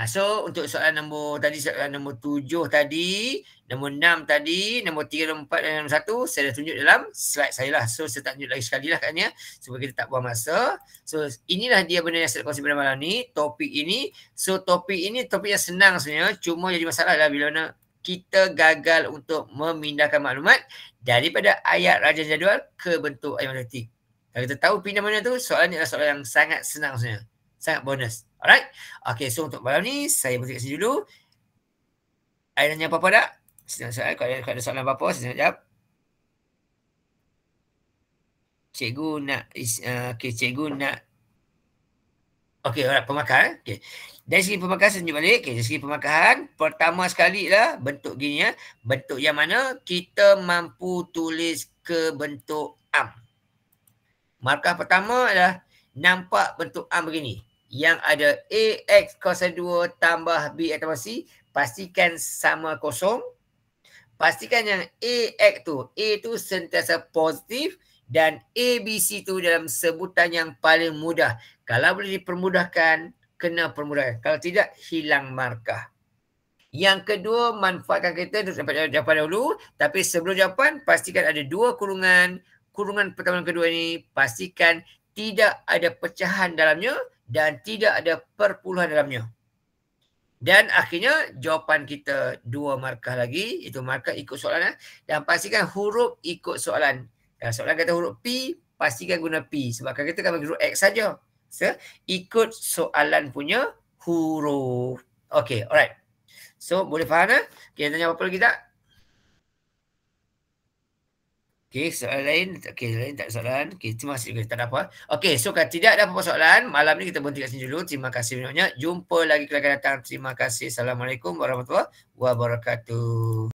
So untuk soalan nombor tadi, soalan nombor 7 tadi, nombor 6 tadi, nombor 3, nombor 4 dan nombor 1, saya dah tunjuk dalam slide saya lah. So saya tak tunjuk lagi sekali lah katanya, supaya kita tak buang masa. So inilah dia benda yang saya kongsi pada malam ni, topik ini. So topik ini topik yang senang sebenarnya, cuma jadi masalah adalah bila kita gagal untuk memindahkan maklumat daripada ayat rajah jadual ke bentuk ayat matematik. Kalau kita tahu pindah mana tu, soalan ni adalah soalan yang sangat senang sebenarnya. Sangat bonus. Alright. Okay, so untuk malam ni, saya berhenti kat sini dulu. Ada tanya apa-apa tak? Sedang soal. Kalau ada soalan apa-apa, saya nak jawab. Cikgu nak, okay, cikgu nak. Okay, alright, pemakaran. Okay. Dari segi pemakaran, saya tunjuk balik. Okay, dari segi pemakaran, pertama sekali lah bentuk gini ya. Bentuk yang mana kita mampu tulis ke bentuk am. Markah pertama adalah nampak bentuk am begini. Yang ada AX kuasa 2 tambah B tambah C. Pastikan sama kosong. Pastikan yang AX tu, A tu sentiasa positif. Dan ABC tu dalam sebutan yang paling mudah. Kalau boleh dipermudahkan, kena permudahkan. Kalau tidak, hilang markah. Yang kedua, manfaatkan kereta untuk dapat jawapan dahulu. Tapi sebelum jawapan, pastikan ada 2 kurungan. Kurungan pertama dan kedua ini, pastikan tidak ada pecahan dalamnya dan tidak ada perpuluhan dalamnya. Dan akhirnya, jawapan kita 2 markah lagi. Itu markah ikut soalan. Dan pastikan huruf ikut soalan. Soalan kata huruf P, pastikan guna P. Sebab kita akan bagi huruf X saja. So, ikut soalan punya huruf. Okay, alright. So, boleh faham tak? Kita tanya apa lagi tak? Okay, soalan lain. Okay, lain tak soalan. Okay, terima kasih. Okay, tak ada apa. Okay, so kalau tidak ada apa-apa soalan, malam ni kita berhenti kat sini dulu. Terima kasih banyak. Jumpa lagi kalau akan datang. Terima kasih. Assalamualaikum warahmatullahi wabarakatuh.